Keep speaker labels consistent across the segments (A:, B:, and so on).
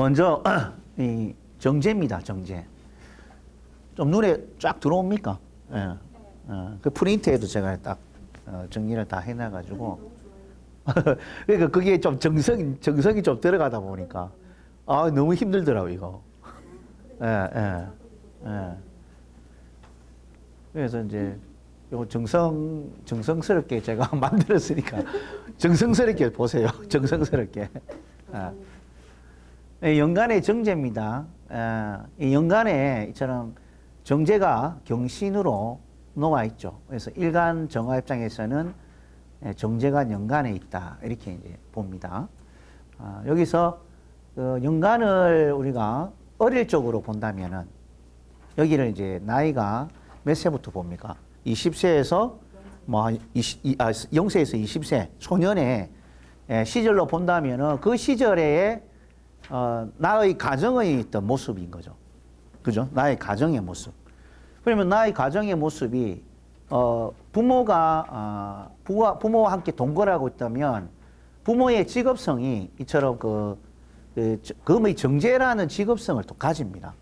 A: 먼저 이 정제입니다. 정제. 좀 눈에 쫙 들어옵니까? 예. 그 프린트에도 제가 딱 정리를 다 해놔가지고 그러니까 그게 좀 정성이 좀 들어가다 보니까 너무 힘들더라고 이거. 예. 그래서 이제 요거 정성스럽게 제가 만들었으니까 정성스럽게 보세요. 정성스럽게. 연간의 정제입니다. 이 연간에 이처럼 정제가 경신으로 놓아 있죠. 그래서 일간 정화 입장에서는 정제가 연간에 있다 이렇게 이제 봅니다. 여기서 그 연간을 우리가 어릴 적으로 본다면은 여기를 이제 나이가 몇 세부터 봅니까? 20세에서 뭐 0세에서 20세 소년의 시절로 본다면은 그 시절에 나의 가정의 있던 모습인 거죠. 그죠? 나의 가정의 모습. 그러면 나의 가정의 모습이 부모와 함께 동거하고 있다면 부모의 직업성이 이처럼 그의 정제라는 직업성을 또 가집니다.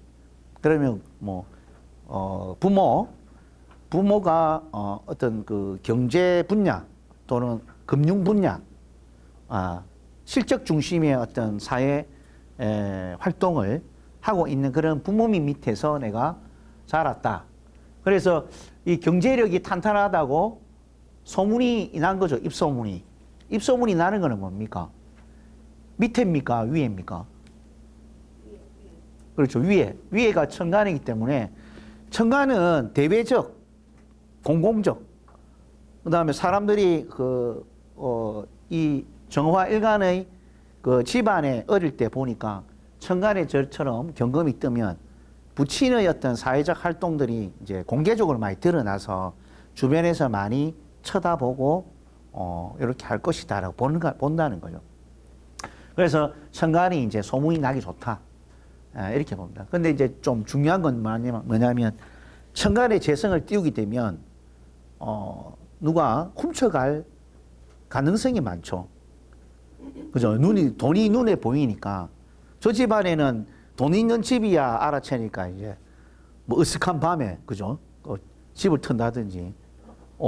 A: 그러면 뭐 부모가 어떤 그 경제 분야 또는 금융 분야, 실적 중심의 어떤 사회 활동을 하고 있는 그런 부모님 밑에서 내가 자랐다. 그래서 이 경제력이 탄탄하다고 소문이 난 거죠. 입소문이. 입소문이 나는 거는 뭡니까? 밑에입니까? 위에입니까? 그렇죠. 위에가 천간이기 때문에 천간은 대외적, 공공적. 그 다음에 사람들이 이 정화 일간의 그 집안에 어릴 때 보니까 천간의 절처럼 경금이 뜨면 부친의 어떤 사회적 활동들이 이제 공개적으로 많이 드러나서 주변에서 많이 쳐다보고 이렇게 할 것이다라고 본다는 거죠. 그래서 천간이 이제 소문이 나기 좋다 이렇게 봅니다. 근데 이제 좀 중요한 건 뭐냐면 천간의 재성을 띄우게 되면 누가 훔쳐갈 가능성이 많죠. 그죠? 돈이 눈에 보이니까 저 집안에는 돈 있는 집이야 알아채니까 이제 뭐 으슥한 밤에 그죠? 집을 튼다든지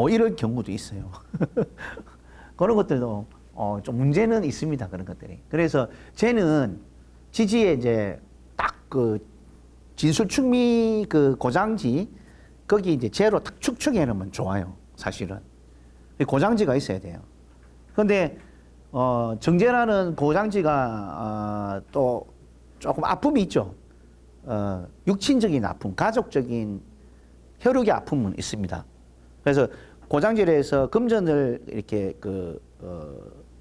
A: 이런 경우도 있어요. 그런 것들도 좀 문제는 있습니다. 그런 것들이. 그래서 쟤는 지지에 이제 딱 그 진술충미 그 고장지 거기 이제 재로 딱 축축해 놓으면 좋아요. 사실은 고장지가 있어야 돼요. 그런데 정제라는 고장지가 또 조금 아픔이 있죠. 육친적인 아픔, 가족적인 혈육의 아픔은 있습니다. 그래서 고장질에서 금전을 이렇게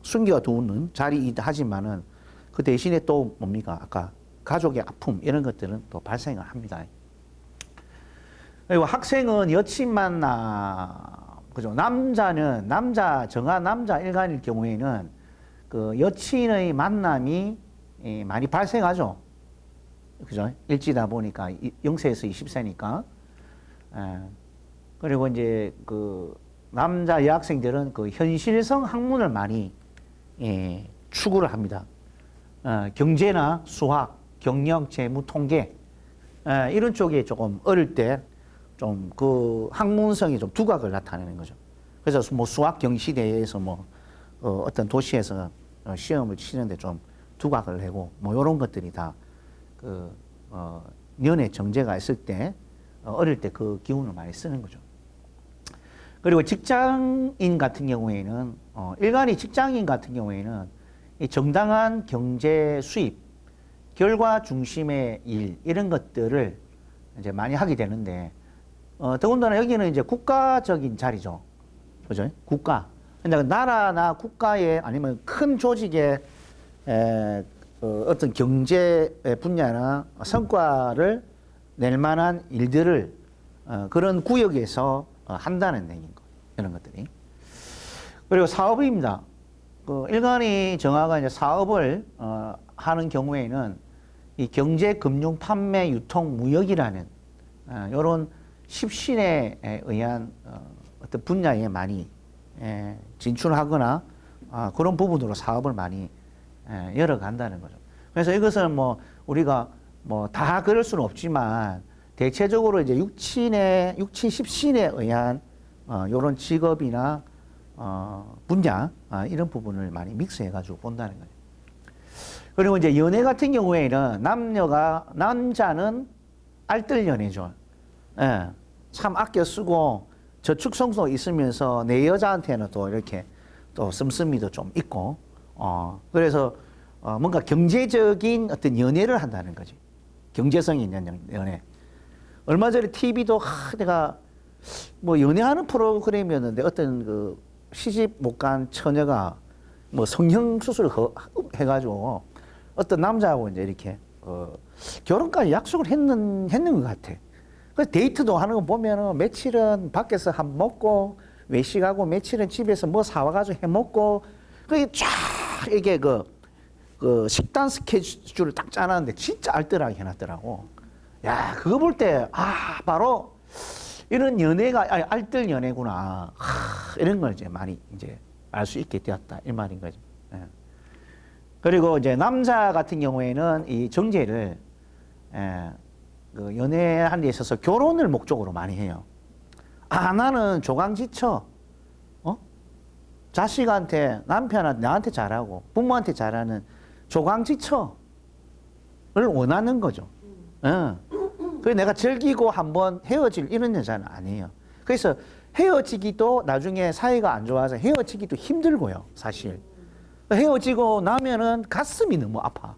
A: 숨겨두는 자리이긴 하지만은 그 대신에 또 뭡니까? 아까 가족의 아픔 이런 것들은 또 발생을 합니다. 그리고 학생은 여친 만나, 그죠? 남자는 정화 남자 일간일 경우에는 그 여친의 만남이 많이 발생하죠. 그죠? 일지다 보니까 0세에서 20세니까. 그리고 이제 그 남자 여학생들은 그 현실성 학문을 많이 추구를 합니다. 경제나 수학, 경영, 재무, 통계 이런 쪽에 조금 어릴 때 좀 그 학문성이 좀 두각을 나타내는 거죠. 그래서 뭐 수학 경시대회에서 뭐 어떤 도시에서 시험을 치는데 좀 두각을 내고 뭐 이런 것들이 다 그 년의 정제가 있을 때 어릴 때 그 기운을 많이 쓰는 거죠. 그리고 직장인 같은 경우에는 일간이 직장인 같은 경우에는 이 정당한 경제 수입, 결과 중심의 일 이런 것들을 이제 많이 하게 되는데 더군다나 여기는 이제 국가적인 자리죠. 그죠? 국가. 근데 나라나 국가에 아니면 큰 조직의 어떤 경제 분야나 성과를 낼 만한 일들을 그런 구역에서 한다는 얘기인 거. 이런 것들이. 그리고 사업입니다. 그 일간이 정화가 이제 사업을 하는 경우에는 이 경제, 금융, 판매, 유통, 무역이라는 이런 십신에 의한 어떤 분야에 많이 진출하거나 그런 부분으로 사업을 많이 열어간다는 거죠. 그래서 이것은 뭐 우리가 뭐 다 그럴 수는 없지만 대체적으로 이제 육친 십신에 의한 요런 직업이나 분야 이런 부분을 많이 믹스해가지고 본다는 거죠. 그리고 이제 연애 같은 경우에는 남자는 알뜰 연애죠. 예, 참 아껴 쓰고 저축성도 있으면서 내 여자한테는 또 이렇게 또 씀씀이도 좀 있고, 그래서 뭔가 경제적인 어떤 연애를 한다는 거지. 경제성이 있는 연애. 얼마 전에 TV도 내가 뭐 연애하는 프로그램이었는데 어떤 그 시집 못 간 처녀가 뭐 성형 수술을 해가지고 어떤 남자하고 이제 이렇게 결혼까지 약속을 했는 것 같아. 그 데이트도 하는 거 보면은 며칠은 밖에서 한 먹고 외식하고 며칠은 집에서 뭐 사와가지고 해 먹고 그게 쫙 이게 그 식단 스케줄을 딱 짜놨는데 진짜 알뜰하게 해놨더라고. 야, 그거 볼 때 바로 이런 연애가 알뜰 연애구나. 이런 걸 이제 많이 이제 알 수 있게 되었다 이 말인 거죠. 예. 그리고 이제 남자 같은 경우에는 이 정제를 그 연애하는 데 있어서 결혼을 목적으로 많이 해요. 나는 조강지처. 자식한테, 남편한테, 나한테 잘하고, 부모한테 잘하는 조강지처를 원하는 거죠. 그래서 내가 즐기고 한번 헤어질 이런 여자는 아니에요. 그래서 헤어지기도 나중에 사이가 안 좋아서 헤어지기도 힘들고요, 사실. 헤어지고 나면은 가슴이 너무 아파.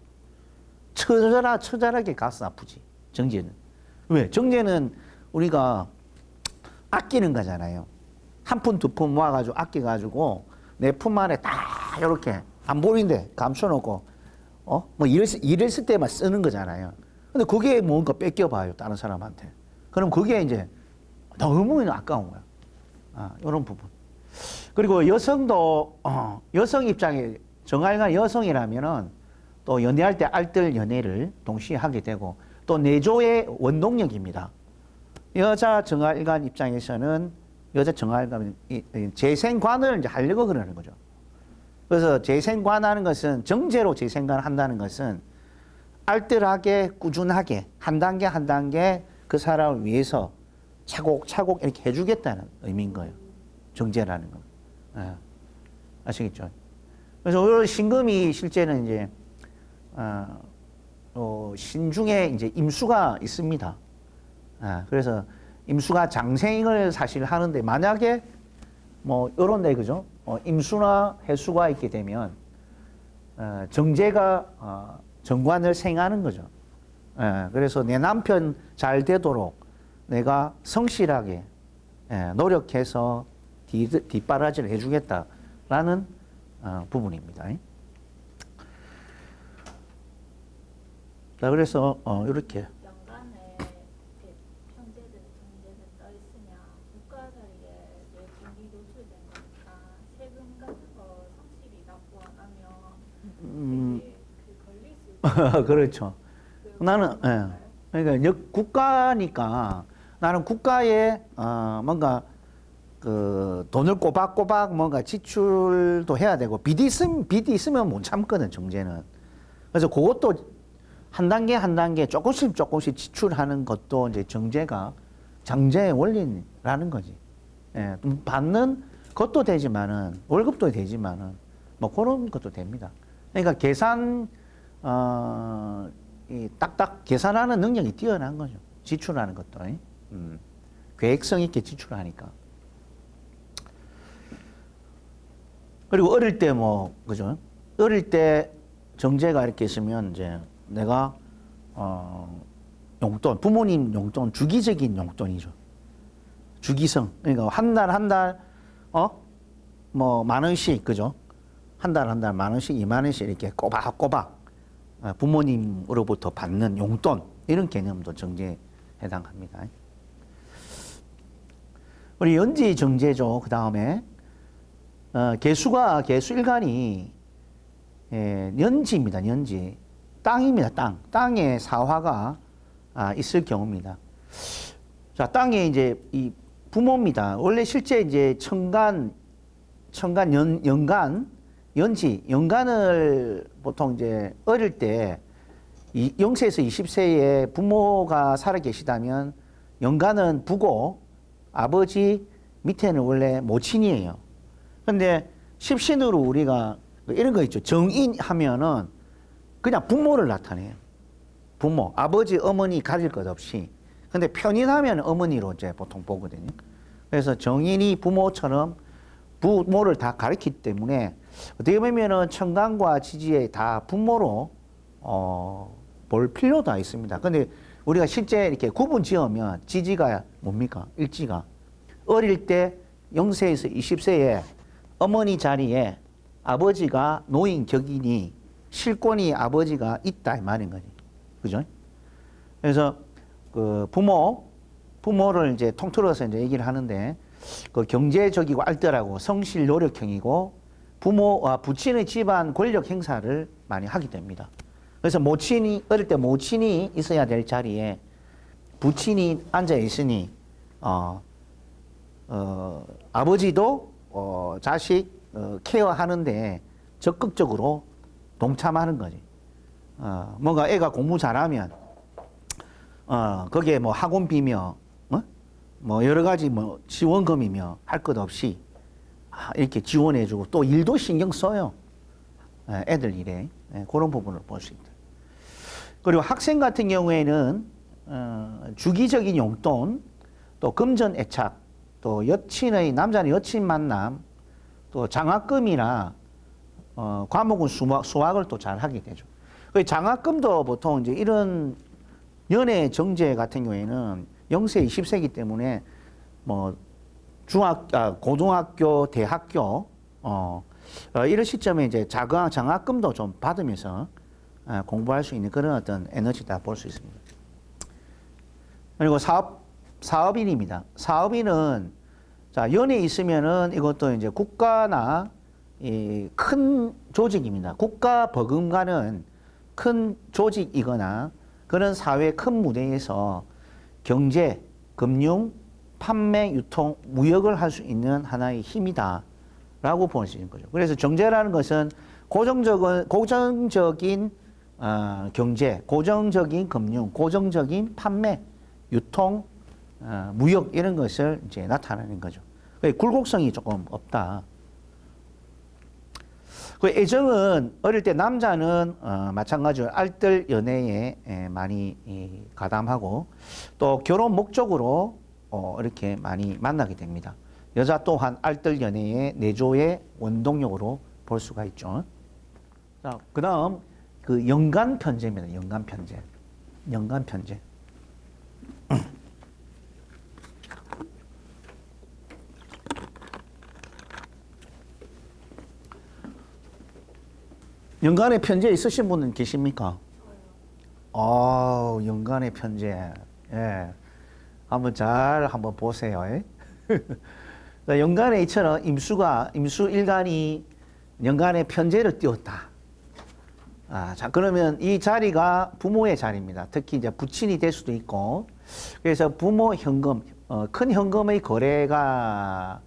A: 처절하게 가슴 아프지, 정제는. 왜? 정제는 우리가 아끼는 거잖아요. 한 푼, 두 푼 모아가지고 아껴가지고 내 품 안에 딱 이렇게 안 보이는데 감춰놓고 뭐 일했을 때만 쓰는 거잖아요. 근데 그게 뭔가 뺏겨봐요, 다른 사람한테. 그럼 그게 이제 너무 아까운 거야. 이런 부분. 그리고 여성도 여성 입장에 정알간 여성이라면은 또 연애할 때 알뜰 연애를 동시에 하게 되고 또 내조의 원동력입니다. 여자 정알간 입장에서는 여자 정알간 재생관을 이제 하려고 그러는 거죠. 그래서 재생관하는 것은 정제로 재생관 한다는 것은 알뜰하게 꾸준하게 한 단계 한 단계 그 사람을 위해서 차곡차곡 이렇게 해주겠다는 의미인 거예요. 정제라는 거. 아시겠죠? 그래서 신금이 실제는 이제 신중에 이제 임수가 있습니다. 그래서 임수가 장생을 사실 하는데 만약에 뭐 이런 데 그죠? 임수나 해수가 있게 되면 정제가 정관을 생하는 거죠. 그래서 내 남편 잘 되도록 내가 성실하게 노력해서 뒷바라지를 해주겠다라는 부분입니다. 자, 그래서 이렇게
B: 연간에 형제들, 정제들 떠 있으면 국가자리에 내분이 노출된 거니까 세금 같은 거 성실히 납부 안 하면 되게 걸릴 수 있어요.
A: 그렇죠. 나는 그러니까 국가니까 나는 국가에 뭔가 그 돈을 꼬박꼬박 뭔가 지출도 해야 되고 빚이 있으면 못 참거든, 정제는. 그래서 그것도 한 단계 한 단계 조금씩 지출하는 것도 이제 정제의 원리라는 거지. 받는 것도 되지만은 월급도 되지만은 뭐 그런 것도 됩니다. 그러니까 이 딱딱 계산하는 능력이 뛰어난 거죠. 지출하는 것도. 계획성 있게 지출하니까. 그리고 어릴 때 그죠? 어릴 때 정제가 이렇게 있으면 이제 내가, 용돈, 부모님 용돈, 주기적인 용돈이죠. 주기성. 그러니까 한 달, 뭐, 10,000원씩, 그죠? 한 달 10,000원씩, 20,000원씩 이렇게 꼬박꼬박 부모님으로부터 받는 용돈, 이런 개념도 정제에 해당합니다. 우리 연지 정제죠. 그 다음에, 개수일간이, 연지입니다, 연지. 땅입니다, 땅에 사화가 있을 경우입니다. 자, 땅에 이제 이 부모입니다. 원래 실제 이제 연간을 보통 이제 어릴 때 0세에서 20세에 부모가 살아 계시다면 연간은 부고 아버지 밑에는 원래 모친이에요. 근데 십신으로 우리가 이런 거 있죠. 정인 하면은 그냥 부모를 나타내요. 부모, 아버지, 어머니 가릴 것 없이. 근데 편인하면 어머니로 이제 보통 보거든요. 그래서 정인이 부모처럼 부모를 다 가리키기 때문에 어떻게 보면은 청강과 지지에 다 부모로 볼 필요도 있습니다. 근데 우리가 실제 이렇게 구분 지으면 지지가 뭡니까? 일지가. 어릴 때 0세에서 20세에 어머니 자리에 아버지가 노인 격이니 실권이 아버지가 있다 이 말인 거지. 그죠? 그래서 그 부모를 이제 통틀어서 이제 얘기를 하는데 그 경제적이고 알뜰하고 성실 노력형이고 부모와 부친의 집안 권력 행사를 많이 하게 됩니다. 그래서 모친이 어릴 때 모친이 있어야 될 자리에 부친이 앉아 있으니 아버지도 자식 케어하는데 적극적으로 동참하는 거지. 뭔가 애가 공부 잘하면 거기에 뭐 학원비며 뭐 여러 가지 뭐 지원금이며 할 것 없이 이렇게 지원해주고 또 일도 신경 써요. 애들 일에 그런 부분을 볼 수 있다. 그리고 학생 같은 경우에는 주기적인 용돈, 또 금전 애착, 또 여친의 남자는 여친 만남, 또 장학금이나 과목은 수학을 또 잘 하게 되죠. 그 장학금도 보통 이제 이런 연애 정제 같은 경우에는 0세 20세이기 때문에 뭐 고등학교, 대학교 이런 시점에 이제 장학금도 좀 받으면서 공부할 수 있는 그런 어떤 에너지다 볼 수 있습니다. 그리고 사업인입니다. 사업인은 자 연에 있으면은 이것도 이제 국가나 이 큰 조직입니다. 국가 버금가는 큰 조직이거나 그런 사회 큰 무대에서 경제, 금융, 판매, 유통, 무역을 할 수 있는 하나의 힘이다라고 볼 수 있는 거죠. 그래서 경제라는 것은 고정적인 경제, 고정적인 금융, 고정적인 판매, 유통, 무역 이런 것을 이제 나타내는 거죠. 굴곡성이 조금 없다. 그 애정은 어릴 때 남자는 마찬가지로 알뜰 연애에 많이 가담하고 또 결혼 목적으로 이렇게 많이 만나게 됩니다. 여자 또한 알뜰 연애의 내조의 원동력으로 볼 수가 있죠. 자, 그다음 그 연간 편제입니다. 연간 편제. 연간 편제. 연간의 편제 있으신 분은 계십니까? 연간의 편제. 예. 한번 보세요. 연간에 이처럼 임수 일간이 연간의 편제를 띄웠다. 자, 그러면 이 자리가 부모의 자리입니다. 특히 이제 부친이 될 수도 있고. 그래서 부모 현금, 큰 현금의 거래가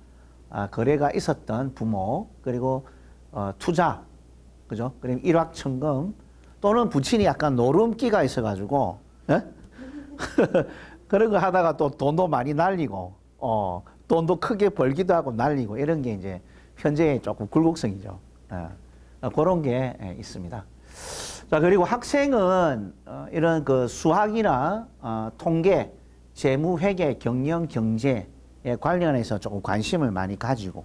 A: 있었던 부모, 그리고 투자, 그죠? 그리고 일확천금 또는 부친이 약간 노름기가 있어가지고 그런 거 하다가 또 돈도 많이 날리고 돈도 크게 벌기도 하고 날리고 이런 게 이제 현재의 조금 굴곡성이죠. 그런 게 있습니다. 자, 그리고 학생은 이런 그 수학이나 통계, 재무, 회계, 경영, 경제에 관련해서 조금 관심을 많이 가지고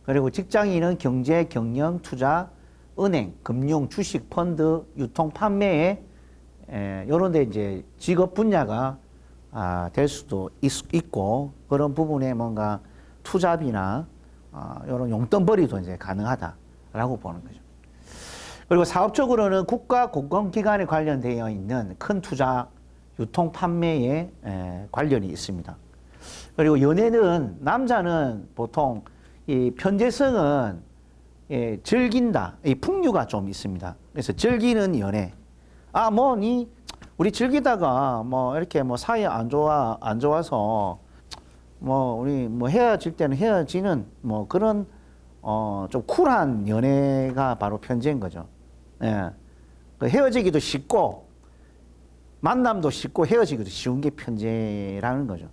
A: 그리고 직장인은 경제, 경영, 투자, 은행, 금융, 주식, 펀드, 유통, 판매에 이런 데 이제 직업 분야가 될 수도 있고 그런 부분에 뭔가 투잡이나 이런 용돈벌이도 이제 가능하다라고 보는 거죠. 그리고 사업적으로는 국가 공공기관에 관련되어 있는 큰 투자, 유통, 판매에 관련이 있습니다. 그리고 연애는 남자는 보통 이 편재성은 즐긴다, 이 풍류가 좀 있습니다. 그래서 즐기는 연애. 우리 즐기다가 뭐 이렇게 뭐 사이 안 좋아서 뭐 우리 뭐 헤어질 때는 헤어지는 뭐 그런 좀 쿨한 연애가 바로 편재인 거죠. 예. 그 헤어지기도 쉽고 만남도 쉽고 헤어지기도 쉬운 게 편제라는 거죠.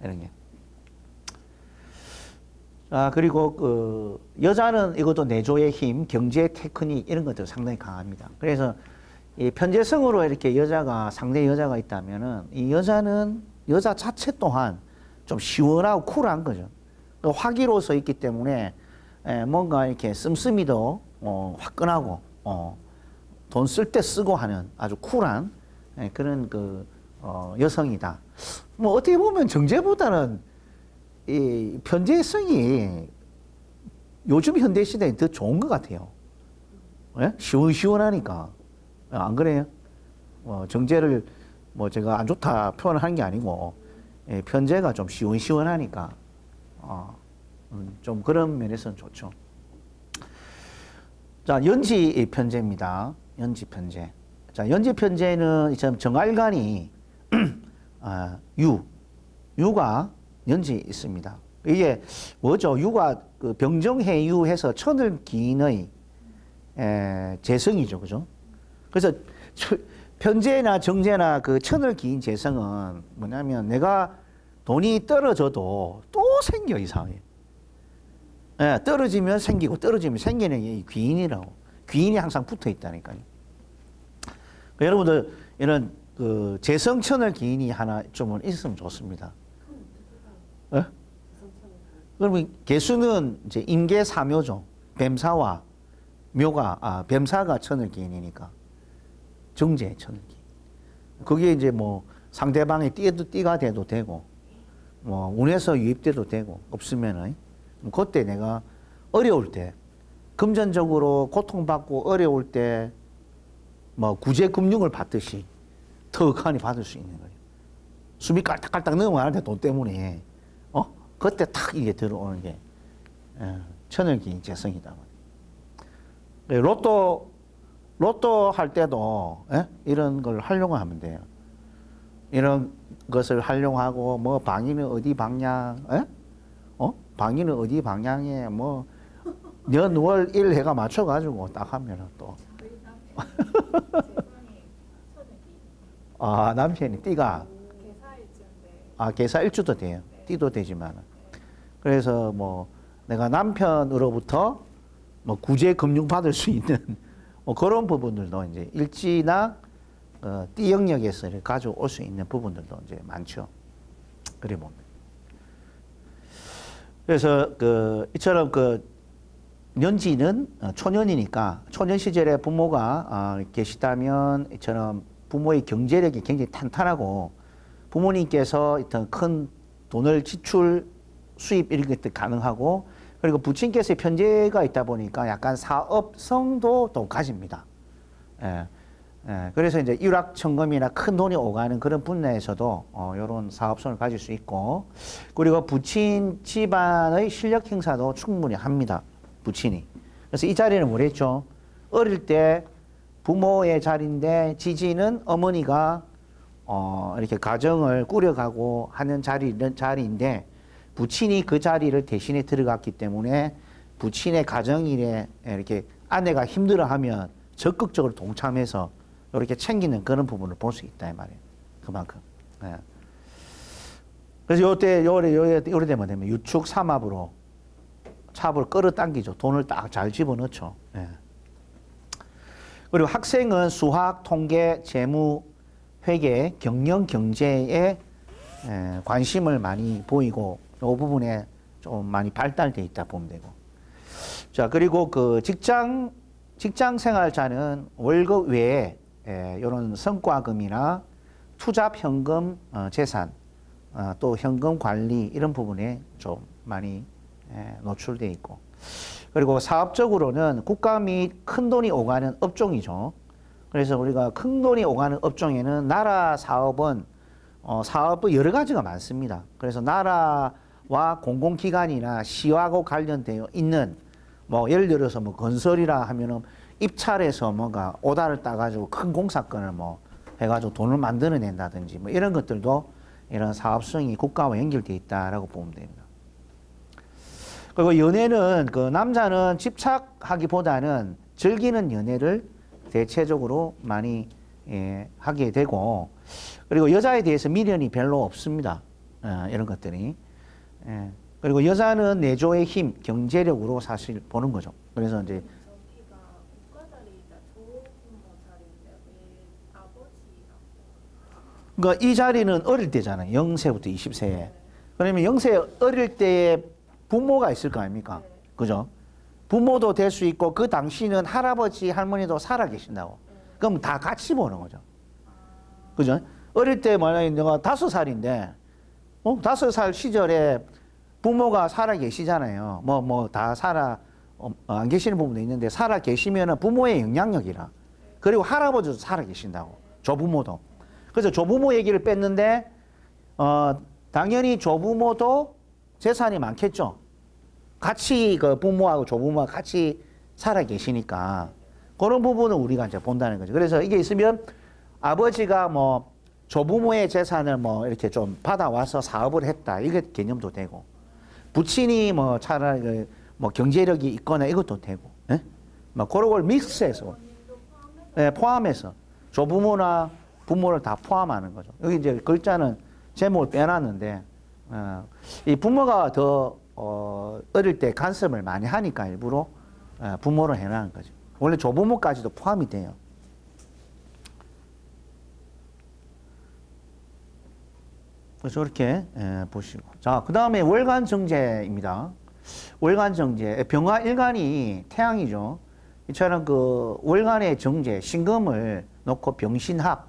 A: 이런 게. 자, 그리고 그 여자는 이것도 내조의 힘, 경제 테크닉 이런 것들 상당히 강합니다. 그래서 이 편재성으로 이렇게 상대 여자가 있다면은 이 여자는 여자 자체 또한 좀 시원하고 쿨한 거죠. 화기로서 있기 때문에 뭔가 이렇게 씀씀이도 화끈하고 돈 쓸 때 쓰고 하는 아주 쿨한 그런 그 여성이다. 뭐 어떻게 보면 정제보다는 이 편재성이 요즘 현대 시대에 더 좋은 것 같아요. 예? 시원시원하니까. 안 그래요? 정제를 뭐 제가 안 좋다 표현을 하는 게 아니고 편제가 좀 시원시원하니까 좀 그런 면에서는 좋죠. 자, 연지 편제입니다. 연지 편제. 자, 연지 편제는 정알간이 유가 연지 있습니다. 이게 뭐죠? 유가 그 병정해유해서 천을 기인의 재성이죠, 그죠? 그래서 편제나 정제나 그 천을 기인 재성은 뭐냐면 내가 돈이 떨어져도 또 생겨 이상하게. 떨어지면 생기고 떨어지면 생기는 게 귀인이라고. 귀인이 항상 붙어 있다니까요. 그러니까 여러분들 이런 그 재성천을 기인이 하나 좀 있으면 좋습니다. 그러면 개수는 이제 임계사묘죠. 뱀사와 묘가 뱀사가 천을 기인이니까 정제 천을 기인. 그게 이제 뭐 상대방의 띠가 돼도 되고 뭐 운에서 유입돼도 되고 없으면은 그때 내가 어려울 때 금전적으로 고통받고 어려울 때 뭐 구제금융을 받듯이 턱하니 받을 수 있는 거예요. 숨이 깔딱깔딱 넘어가는데 돈 때문에 그때 탁 이게 들어오는 게 천을기인 재성이다. 로또 할 때도 이런 걸 활용하면 돼요. 이런 것을 활용하고 뭐 방위는 어디 방향, 방위는 어디 방향에 뭐 년월 일 해가 맞춰가지고 딱 하면은 또. 남편이 띠가 계사일주도 돼요. 띠도 되지만 그래서 뭐 내가 남편으로부터 뭐 구제 금융 받을 수 있는 뭐 그런 부분들도 이제 일지나 띠 영역에서 가져올 수 있는 부분들도 이제 많죠. 그래 보면. 그래서 이처럼 연지는 초년이니까 초년 시절에 부모가 계시다면 이처럼 부모의 경제력이 굉장히 탄탄하고 부모님께서 어떤 큰 돈을 수입 이런 것들 가능하고 그리고 부친께서의 편제가 있다 보니까 약간 사업성도 또 가집니다. 그래서 이제 일확천금이나 큰 돈이 오가는 그런 분야에서도 이런 사업성을 가질 수 있고 그리고 부친 집안의 실력 행사도 충분히 합니다. 부친이. 그래서 이 자리는 뭐랬죠? 어릴 때 부모의 자리인데 지지는 어머니가 이렇게 가정을 꾸려가고 하는 자리인데 부친이 그 자리를 대신에 들어갔기 때문에 부친의 가정일에 이렇게 아내가 힘들어하면 적극적으로 동참해서 이렇게 챙기는 그런 부분을 볼 수 있다 이 말이에요. 그만큼. 그래서 요래 되면 유축 삼합으로 찹을 끌어당기죠. 돈을 딱 잘 집어넣죠. 그리고 학생은 수학, 통계, 재무, 회계, 경영, 경제에 관심을 많이 보이고 이 부분에 좀 많이 발달돼 있다 보면 되고. 자, 그리고 직장 생활자는 월급 외에 이런 성과금이나 투잡 현금 재산, 또 현금 관리 이런 부분에 좀 많이 노출돼 있고. 그리고 사업적으로는 국가 및 큰 돈이 오가는 업종이죠. 그래서 우리가 큰 돈이 오가는 업종에는 나라 사업은 사업은 여러 가지가 많습니다. 그래서 나라와 공공기관이나 시하고 관련되어 있는 뭐 예를 들어서 뭐 건설이라 하면은 입찰해서 뭔가 오다를 따가지고 큰 공사건을 뭐 해가지고 돈을 만들어낸다든지 뭐 이런 것들도 이런 사업성이 국가와 연결되어 있다라고 보면 됩니다. 그리고 연애는 남자는 집착하기보다는 즐기는 연애를 대체적으로 많이 하게 되고, 그리고 여자에 대해서 미련이 별로 없습니다. 이런 것들이. 그리고 여자는 내조의 힘, 경제력으로 사실 보는 거죠. 그래서 이제
B: 저기가 국가 자리이자 조부모 자리인데 왜 아버지가
A: 그러니까 이 자리는 어릴 때잖아요. 0세부터 20세에. 그러면 0세 어릴 때에 부모가 있을 거 아닙니까? 그죠? 부모도 될 수 있고 그 당시는 할아버지, 할머니도 살아 계신다고. 그럼 다 같이 보는 거죠. 그죠? 어릴 때 만약에 내가 5살인데 5살 시절에 부모가 살아 계시잖아요. 다 살아 안 계시는 부분도 있는데 살아 계시면은 부모의 영향력이라. 그리고 할아버지도 살아 계신다고. 조부모도. 그래서 조부모 얘기를 뺐는데 당연히 조부모도 재산이 많겠죠. 같이 그 부모하고 조부모가 같이 살아 계시니까 그런 부분을 우리가 이제 본다는 거죠. 그래서 이게 있으면 아버지가 뭐 조부모의 재산을 뭐 이렇게 좀 받아와서 사업을 했다. 이게 개념도 되고 부친이 뭐 차라리 뭐 경제력이 있거나 이것도 되고, 뭐 그런 걸 믹스해서 포함해서 조부모나 부모를 다 포함하는 거죠. 여기 이제 글자는 제목을 빼놨는데 이 부모가 더 어릴 때 간섭을 많이 하니까 일부러 부모를 해놓은 거죠. 원래 조부모까지도 포함이 돼요. 그래서 이렇게 보시고. 자, 그 다음에 월간정제입니다. 월간정제. 병화일간이 태양이죠. 이처럼 그 월간의 정제, 신금을 놓고 병신합,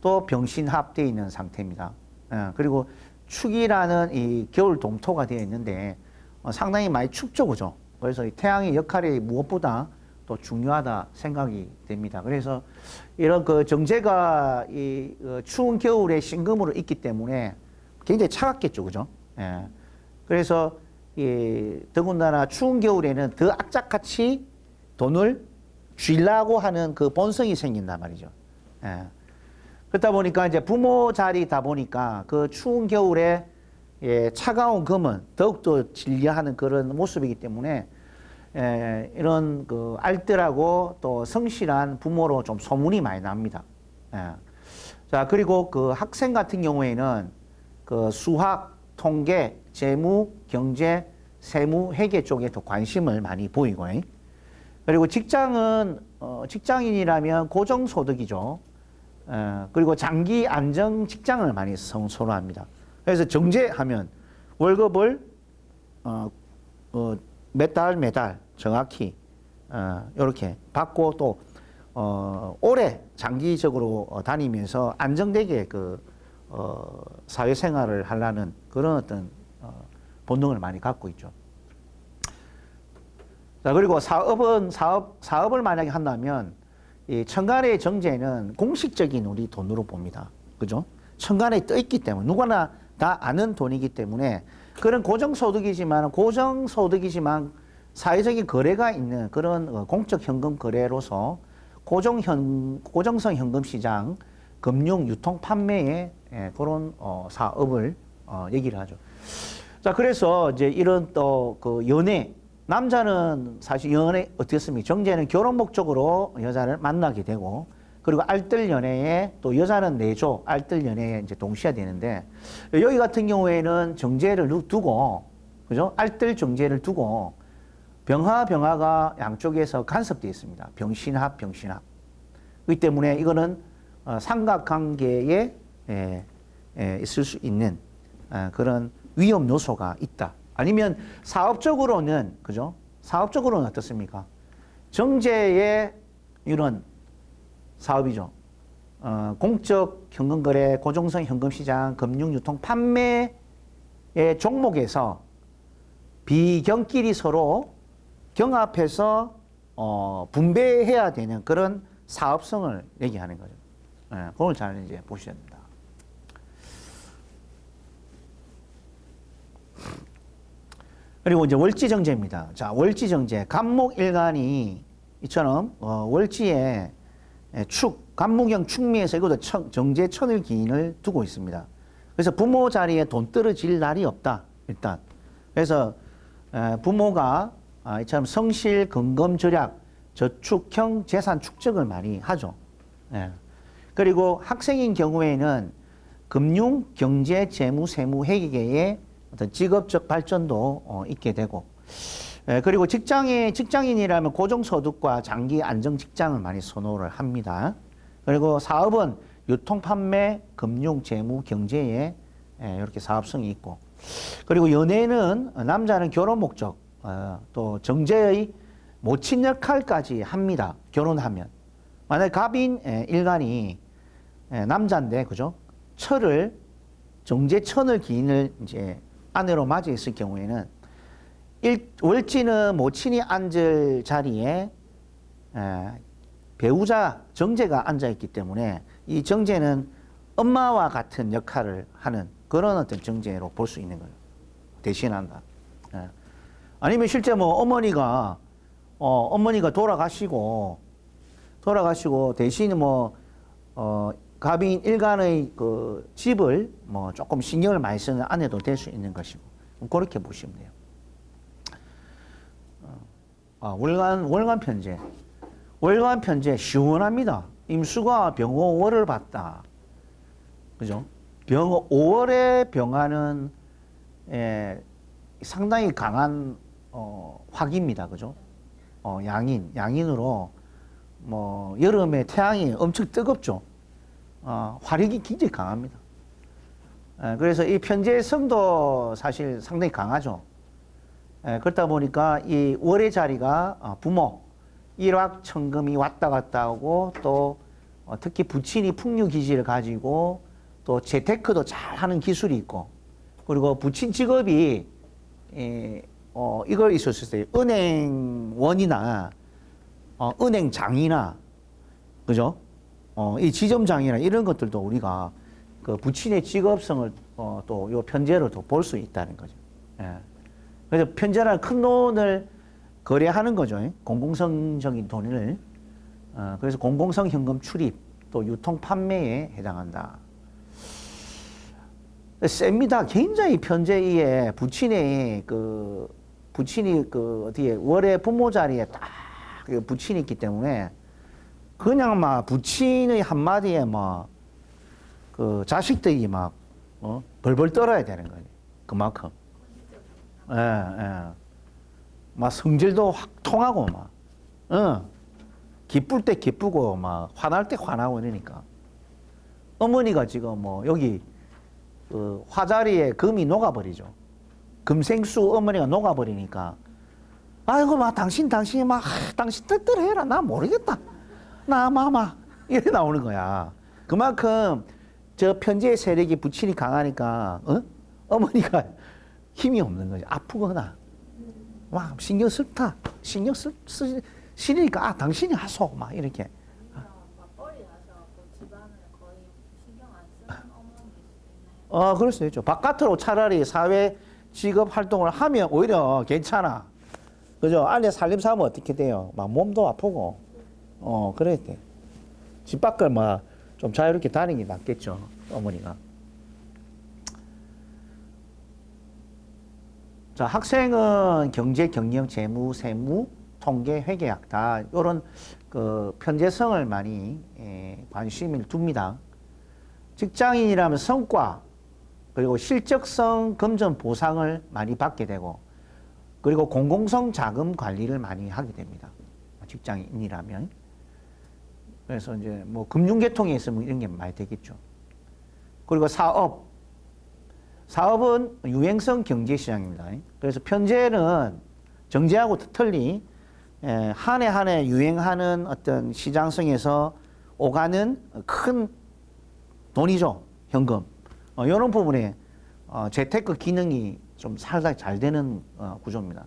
A: 또 병신합되어 있는 상태입니다. 그리고 축이라는 이 겨울 동토가 되어 있는데 상당히 많이 춥죠, 그죠? 그래서 이 태양의 역할이 무엇보다 또 중요하다 생각이 됩니다. 그래서 이런 그 정제가 이 추운 겨울에 신금으로 있기 때문에 굉장히 차갑겠죠, 그죠? 그래서 이 더군다나 추운 겨울에는 더 악착같이 돈을 쥐려고 하는 그 본성이 생긴단 말이죠. 그렇다 보니까 이제 부모 자리다 보니까 그 추운 겨울에 차가운 금은 더욱더 질려하는 그런 모습이기 때문에 이런 그 알뜰하고 또 성실한 부모로 좀 소문이 많이 납니다. 자, 그리고 그 학생 같은 경우에는 그 수학, 통계, 재무, 경제, 세무, 회계 쪽에 더 관심을 많이 보이고, 그리고 직장은 직장인이라면 고정소득이죠. 그리고 장기 안정 직장을 많이 선호합니다. 그래서 정제하면 월급을 매달 정확히 이렇게 받고 또 오래 장기적으로 다니면서 안정되게 그 사회생활을 하려는 그런 어떤 본능을 많이 갖고 있죠. 자, 그리고 사업을 만약에 한다면 이 천간의 정제는 공식적인 우리 돈으로 봅니다. 그죠? 천간에 떠 있기 때문에 누구나 다 아는 돈이기 때문에 그런 고정소득이지만 사회적인 거래가 있는 그런 공적 현금 거래로서 고정성 현금 시장, 금융, 유통, 판매의 그런 사업을 얘기를 하죠. 자, 그래서 이제 이런 또 그 연애, 남자는 사실 연애 어떻습니까? 정제는 결혼 목적으로 여자를 만나게 되고, 그리고 알뜰 연애에 또 여자는 내조, 알뜰 연애에 이제 동시에 되는데, 여기 같은 경우에는 정제를 두고, 그죠? 알뜰 정제를 두고, 병화가 양쪽에서 간섭되어 있습니다. 병신합. 그렇기 때문에 이거는 삼각관계에 있을 수 있는 그런 위험 요소가 있다. 아니면 사업적으로는, 그죠? 사업적으로는 어떻습니까? 정제의 이런 사업이죠. 공적 현금거래, 고정성 현금시장, 금융유통, 판매의 종목에서 비경끼리 서로 경합해서 분배해야 되는 그런 사업성을 얘기하는 거죠. 그걸 잘 이제 보셔야 됩니다. 그리고 이제 월지정제입니다. 자, 월지정제. 간목일간이 이처럼 월지에 간목형 축미에서 이것도 정제 천을기인을 두고 있습니다. 그래서 부모 자리에 돈 떨어질 날이 없다. 일단. 그래서 부모가 이처럼 성실, 근검, 절약, 저축형 재산 축적을 많이 하죠. 예. 그리고 학생인 경우에는 금융, 경제, 재무, 세무, 회계의 어떤 직업적 발전도 있게 되고, 예, 그리고 직장인이라면 고정소득과 장기 안정 직장을 많이 선호를 합니다. 그리고 사업은 유통, 판매, 금융, 재무, 경제에 이렇게 사업성이 있고, 그리고 연애는 남자는 결혼 목적, 또 정제의 모친 역할까지 합니다. 결혼하면. 만약 갑인 일간이 남자인데, 그죠? 정제천을 기인을 이제 아내로 맞이했을 경우에는 월지는 모친이 앉을 자리에 배우자 정제가 앉아있기 때문에 이 정제는 엄마와 같은 역할을 하는 그런 어떤 정제로 볼 수 있는 거예요. 대신한다. 아니면 실제 뭐 어머니가 돌아가시고 대신 갑인 일간의 그 집을 뭐 조금 신경을 많이 쓰는 아내도 될 수 있는 것이고, 그렇게 보시면 돼요. 월간 편제. 월간 편제 시원합니다. 임수가 병호 5월을 봤다. 그죠? 5월의 병화는 상당히 강한 화기입니다. 그죠? 양인으로 뭐 여름에 태양이 엄청 뜨겁죠. 화력이 굉장히 강합니다. 그래서 이 편제의 성도 사실 상당히 강하죠. 그렇다 보니까 이 월의 자리가 부모, 일확천금이 왔다 갔다 하고, 또 특히 부친이 풍류 기질을 가지고 또 재테크도 잘하는 기술이 있고, 그리고 부친 직업이 이걸 있었을 때 은행원이나 은행장이나, 그죠? 이 지점장이나 이런 것들도 우리가 그 부친의 직업성을 또 요 편제로 또 볼 수 있다는 거죠. 그래서 편제라는 큰 돈을 거래하는 거죠. 공공성적인 돈을. 그래서 공공성 현금 출입, 또 유통 판매에 해당한다. 셉니다. 굉장히 편제에 부친이 어디에 월의 부모 자리에 딱 부친이 있기 때문에 그냥 막 부친의 한마디에 그 자식들이 벌벌 떨어야 되는 거지. 그만큼. 막 성질도 확 통하고 기쁠 때 기쁘고 화날 때 화나고 이러니까. 어머니가 지금 여기 그 화자리에 금이 녹아버리죠. 금생수 어머니가 녹아버리니까, 아이고 당신 당신 뜻대로 해라. 나 모르겠다. 이래 나오는 거야. 그만큼 저 편제의 세력이 부친이 강하니까 어머니가 힘이 없는 거지. 아프거나 신경 쓰니까 당신이 하소 이렇게.
B: 맞벌이 하셔갖고 집안을 거의 신경 안 쓰는 어머니일 수도 있나요?
A: 그럴 수 있죠. 바깥으로 차라리 사회 직업 활동을 하면 오히려 괜찮아. 그죠? 안에 살림살면 어떻게 돼요? 몸도 아프고. 그래야 돼. 집 밖을 좀 자유롭게 다니는 게 낫겠죠. 어머니가. 자, 학생은 경제, 경영, 재무, 세무, 통계, 회계학 다 이런 그 편제성을 많이 관심을 둡니다. 직장인이라면 성과, 그리고 실적성 검증 보상을 많이 받게 되고, 그리고 공공성 자금 관리를 많이 하게 됩니다. 직장인이라면. 그래서 이제 금융계통에 있으면 이런 게 많이 되겠죠. 그리고 사업은 유행성 경제시장입니다. 그래서 편제는 정제하고 틀리 한 해 유행하는 어떤 시장성에서 오가는 큰 돈이죠. 현금. 이런 부분에 재테크 기능이 좀 살짝 잘 되는 구조입니다.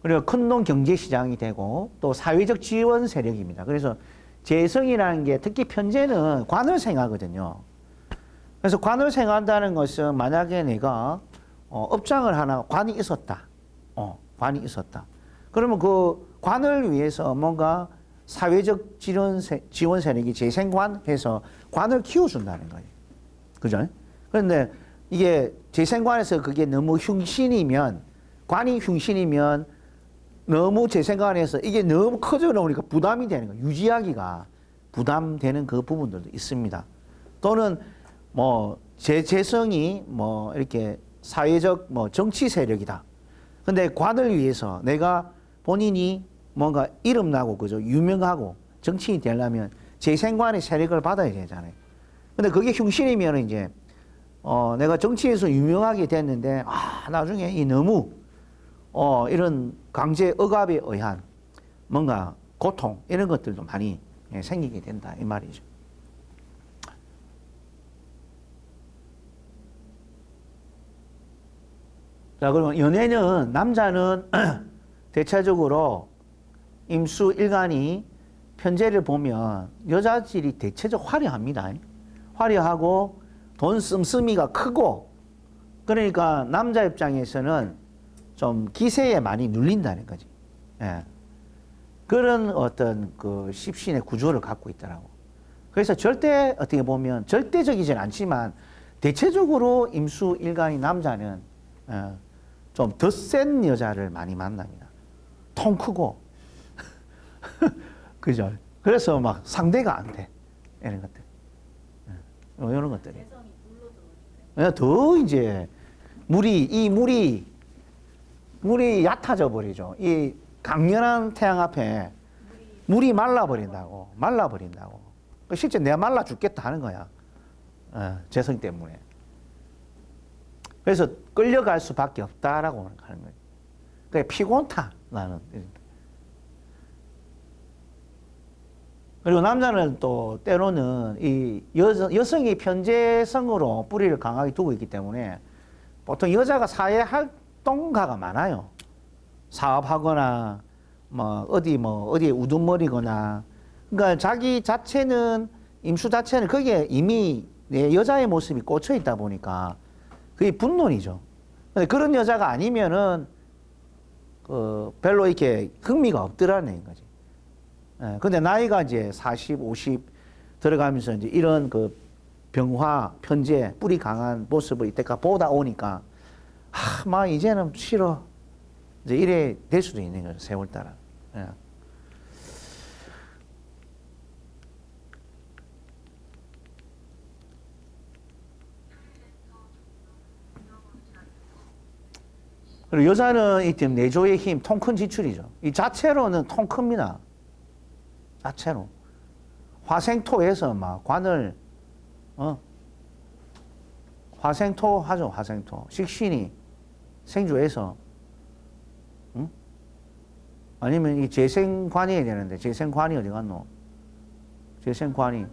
A: 그리고 큰돈 경제시장이 되고, 또 사회적 지원 세력입니다. 그래서 재성이라는 게 특히 편제는 관을 생하거든요. 그래서 관을 생한다는 것은 만약에 내가 업장을 하나 관이 있었다. 그러면 그 관을 위해서 뭔가 사회적 지원 세력이 재생관 해서 관을 키워준다는 거예요. 그죠? 그런데 이게 재생관에서 그게 너무 관이 흉신이면 너무 제 생각 안에서 이게 너무 커져 나오니까 부담이 되는 거예요. 유지하기가 부담되는 그 부분들도 있습니다. 또는 뭐 제 재성이 뭐 이렇게 사회적 뭐 정치 세력이다. 근데 관을 위해서 내가 본인이 뭔가 이름 나고 그죠 유명하고 정치인이 되려면 재생관의 세력을 받아야 되잖아요. 근데 그게 흉신이면 이제 내가 정치에서 유명하게 됐는데 나중에 이 너무 이런 강제 억압에 의한 뭔가 고통 이런 것들도 많이 생기게 된다 이 말이죠. 자, 그러면 연애는 남자는 대체적으로 임수 일간이 편제를 보면 여자질이 대체적 화려합니다. 화려하고 돈 씀씀이가 크고 그러니까 남자 입장에서는 좀 기세에 많이 눌린다는 거지. 예. 그런 어떤 그 십신의 구조를 갖고 있더라고. 그래서 절대 어떻게 보면 절대적이진 않지만 대체적으로 임수 일간이 남자는 좀 더 센 여자를 많이 만납니다. 통 크고 그죠? 그래서 막 상대가 안 돼. 이런 것들. 이런 것들이.
B: 개성이 불러 들어오니까.
A: 더 이제 물이 얕아져 버리죠. 이 강렬한 태양 앞에 물이 말라버린다고. 실제 내가 말라 죽겠다 하는 거야. 재성 때문에. 그래서 끌려갈 수밖에 없다라고 하는 거예요. 그게 피곤타 나는. 그리고 남자는 또 때로는 이 여성이 편재성으로 뿌리를 강하게 두고 있기 때문에 보통 여자가 사회 활동가가 많아요. 사업하거나 어디에 우두머리거나 그러니까 자기 자체는 임수 자체는 거기에 이미 내 여자의 모습이 꽂혀 있다 보니까 그게 분론이죠. 근데 그런 여자가 아니면은 별로 이렇게 흥미가 없더라는 거지. 근데 나이가 이제 40, 50 들어가면서 이제 이런 그 병화, 편재, 뿌리 강한 모습을 이때까지 보다 오니까 막 이제는 싫어. 이제 이래 될 수도 있는 거죠. 세월 따라. 그리고 여자는 이 내조의 힘, 통 큰 지출이죠. 이 자체로는 통 큽니다. 자체로. 화생토에서 막 관을, 화생토 하죠, 화생토. 식신이 생주에서, 아니면 이 재생관이 해야 되는데, 재생관이 어디 갔노? 재생관이,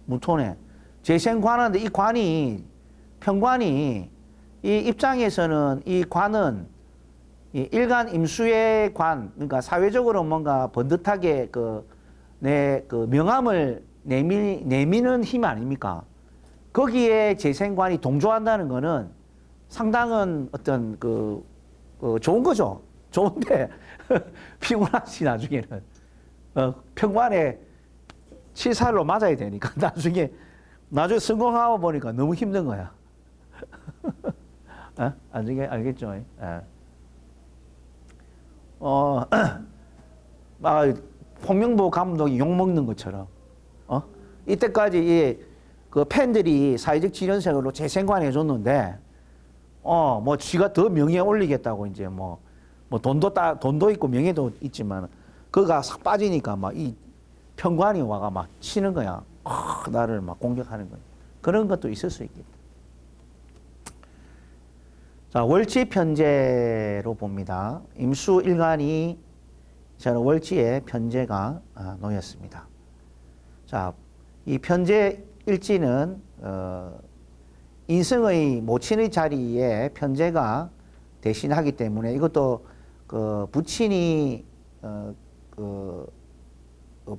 A: 무토네. 재생관인데 이 관이, 평관이, 이 입장에서는 이 관은 이 일간 임수의 관, 그러니까 사회적으로 뭔가 번듯하게 내 명함을 내미는 힘 아닙니까? 거기에 재생관이 동조한다는 거는 상당한 어떤 좋은 거죠. 좋은데 피곤하지 나중에는 평관에 치살로 맞아야 되니까 나중에 성공하고 보니까 너무 힘든 거야. 알겠죠? 홍명보 감독이 욕먹는 것처럼, 이때까지 그 팬들이 사회적 지연색으로 재생관 해줬는데, 뭐 지가 더 명예 올리겠다고 이제 뭐 돈도 있고 명예도 있지만, 그가 싹 빠지니까 막 이 평관이 와가 막 치는 거야. 나를 막 공격하는 거야. 그런 것도 있을 수 있겠다. 자, 월지 편제로 봅니다. 임수 일간이 저는 월지에 편제가 놓였습니다. 자, 이 편제 일지는 인승의 모친의 자리에 편제가 대신하기 때문에 이것도 부친이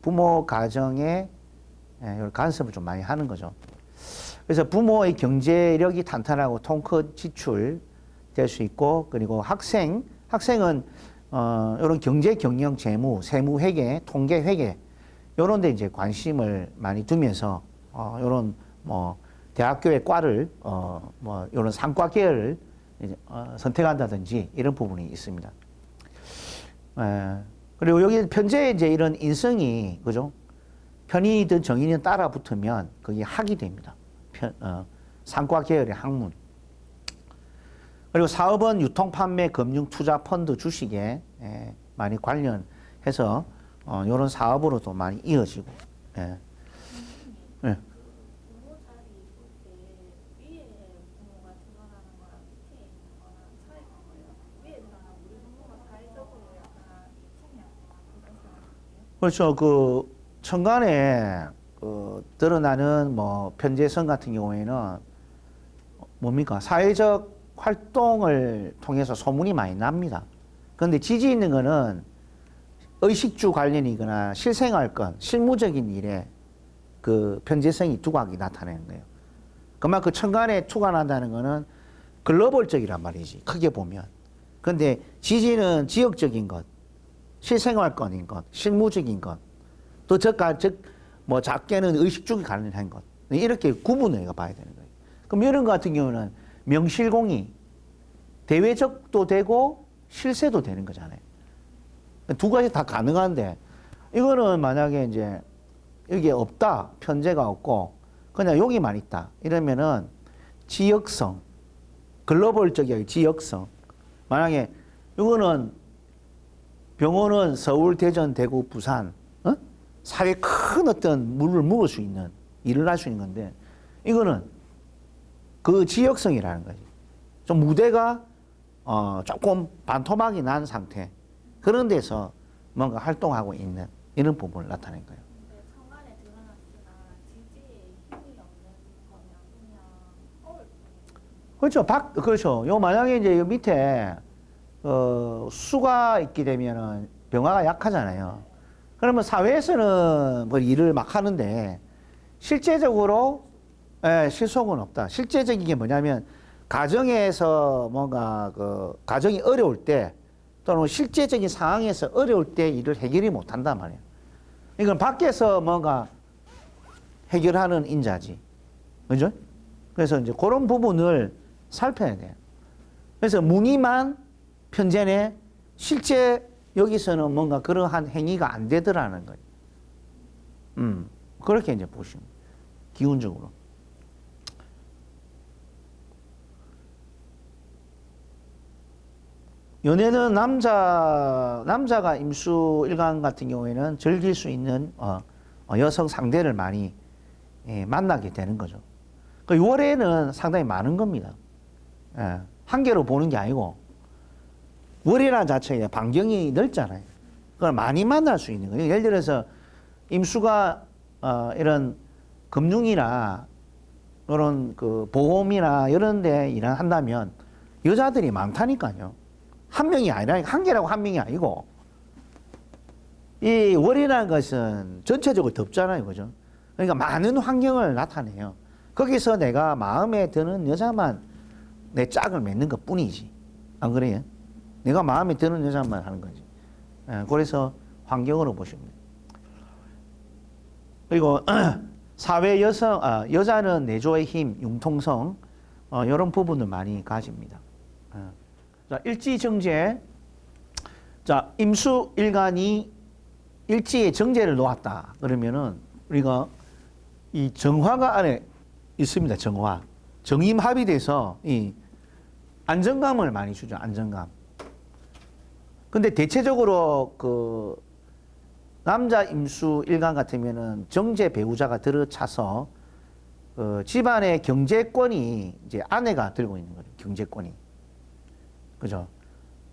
A: 부모 가정에 간섭을 좀 많이 하는 거죠. 그래서 부모의 경제력이 탄탄하고 통 큰 지출 될 수 있고, 그리고 학생은 이런 경제, 경영, 재무, 세무 회계, 통계 회계 이런 데 이제 관심을 많이 두면서 이런 뭐 대학교의 과를 뭐 이런 상과 계열을 이제 선택한다든지 이런 부분이 있습니다. 예. 그리고 여기 편제에 이제 이런 인성이, 그죠? 편인이든 정인이든 따라 붙으면 그게 학이 됩니다. 상과 계열의 학문. 그리고 사업은 유통, 판매, 금융, 투자, 펀드, 주식에 많이 관련해서 이런 사업으로도 많이 이어지고. 예. 예.
B: 부모 자리 볼 때 위에 부모가 들어가는 거랑 밑에 있는 거랑 차이가 뭐예요? 위에서는 우리 부모가 사회적으로 약간 이층이었구나 그런 생각이에요.
A: 그렇죠. 그 천간에 드러나는 뭐 편재성 같은 경우에는 뭡니까? 사회적 활동을 통해서 소문이 많이 납니다. 그런데 지지 있는 거는 의식주 관련이거나 실생활권, 실무적인 일에 그 편재성이 두각이 나타나는 거예요. 그만큼 천간에 투가 난다는 거는 글로벌적이란 말이지. 크게 보면. 그런데 지지는 지역적인 것, 실생활권인 것, 실무적인 것, 또 뭐 작게는 의식주기 관련한 것. 이렇게 구분해가 봐야 되는 거예요. 그럼 이런 것 같은 경우는 명실공히 대외적도 되고 실세도 되는 거잖아요. 두 가지 다 가능한데 이거는 만약에 이제 여기에 없다, 편제가 없고 그냥 여기만 있다 이러면은 지역성, 글로벌적인 지역성. 만약에 이거는 병원은 서울, 대전, 대구, 부산, 사회에 큰 어떤 물을 먹을 수 있는 일을 할 수 있는 건데 이거는 그 지역성이라는 거지. 좀 무대가 조금 반토막이 난 상태. 그런 데서 뭔가 활동하고 있는 이런 부분을 나타낸 거예요.
B: 근데 천간에 드러났으나 지지에 힘이 없는 거면 그냥 어울
A: 그렇죠. 그렇죠. 요 만약에 이제 요 밑에 수가 있게 되면은 병화가 약하잖아요. 그러면 사회에서는 뭐 일을 막 하는데 실제적으로 실속은 없다. 실제적인 게 뭐냐면 가정에서 뭔가 그 가정이 어려울 때 또는 실제적인 상황에서 어려울 때 일을 해결이 못 한단 말이에요. 이건 밖에서 뭔가 해결하는 인자지. 그죠? 그래서 이제 그런 부분을 살펴야 돼요. 그래서 무늬만 편제네 실제 여기서는 뭔가 그러한 행위가 안 되더라는 거예요. 그렇게 이제 보시면 기운적으로. 연애는 남자가 임수 일간 같은 경우에는 즐길 수 있는 여성 상대를 많이 만나게 되는 거죠. 그 6월에는 상당히 많은 겁니다. 한 개로 보는 게 아니고 월이라는 자체에 반경이 넓잖아요. 그걸 많이 만날 수 있는 거예요. 예를 들어서 임수가 이런 금융이나 이런 그 보험이나 이런 데 일을 한다면 여자들이 많다니까요. 한 명이 아니라 한 개라고 한 명이 아니고 이 월이라는 것은 전체적으로 덥잖아요. 그죠? 그러니까 많은 환경을 나타내요. 거기서 내가 마음에 드는 여자만 내 짝을 맺는 것 뿐이지. 안 그래요? 내가 마음에 드는 여자만 하는 거지. 그래서 환경으로 보시면 돼요. 그리고 사회 여자는 내조의 힘, 융통성 이런 부분을 많이 가집니다. 자, 일지정제. 자, 임수 일간이 일지에 정제를 놓았다. 그러면은 우리가 이 정화가 안에 있습니다. 정화. 정임합이 돼서 이 안정감을 많이 주죠. 안정감. 근데 대체적으로 그 남자 임수 일간 같으면은 정제 배우자가 들어차서 집안의 경제권이 이제 아내가 들고 있는 거죠. 경제권이. 그죠?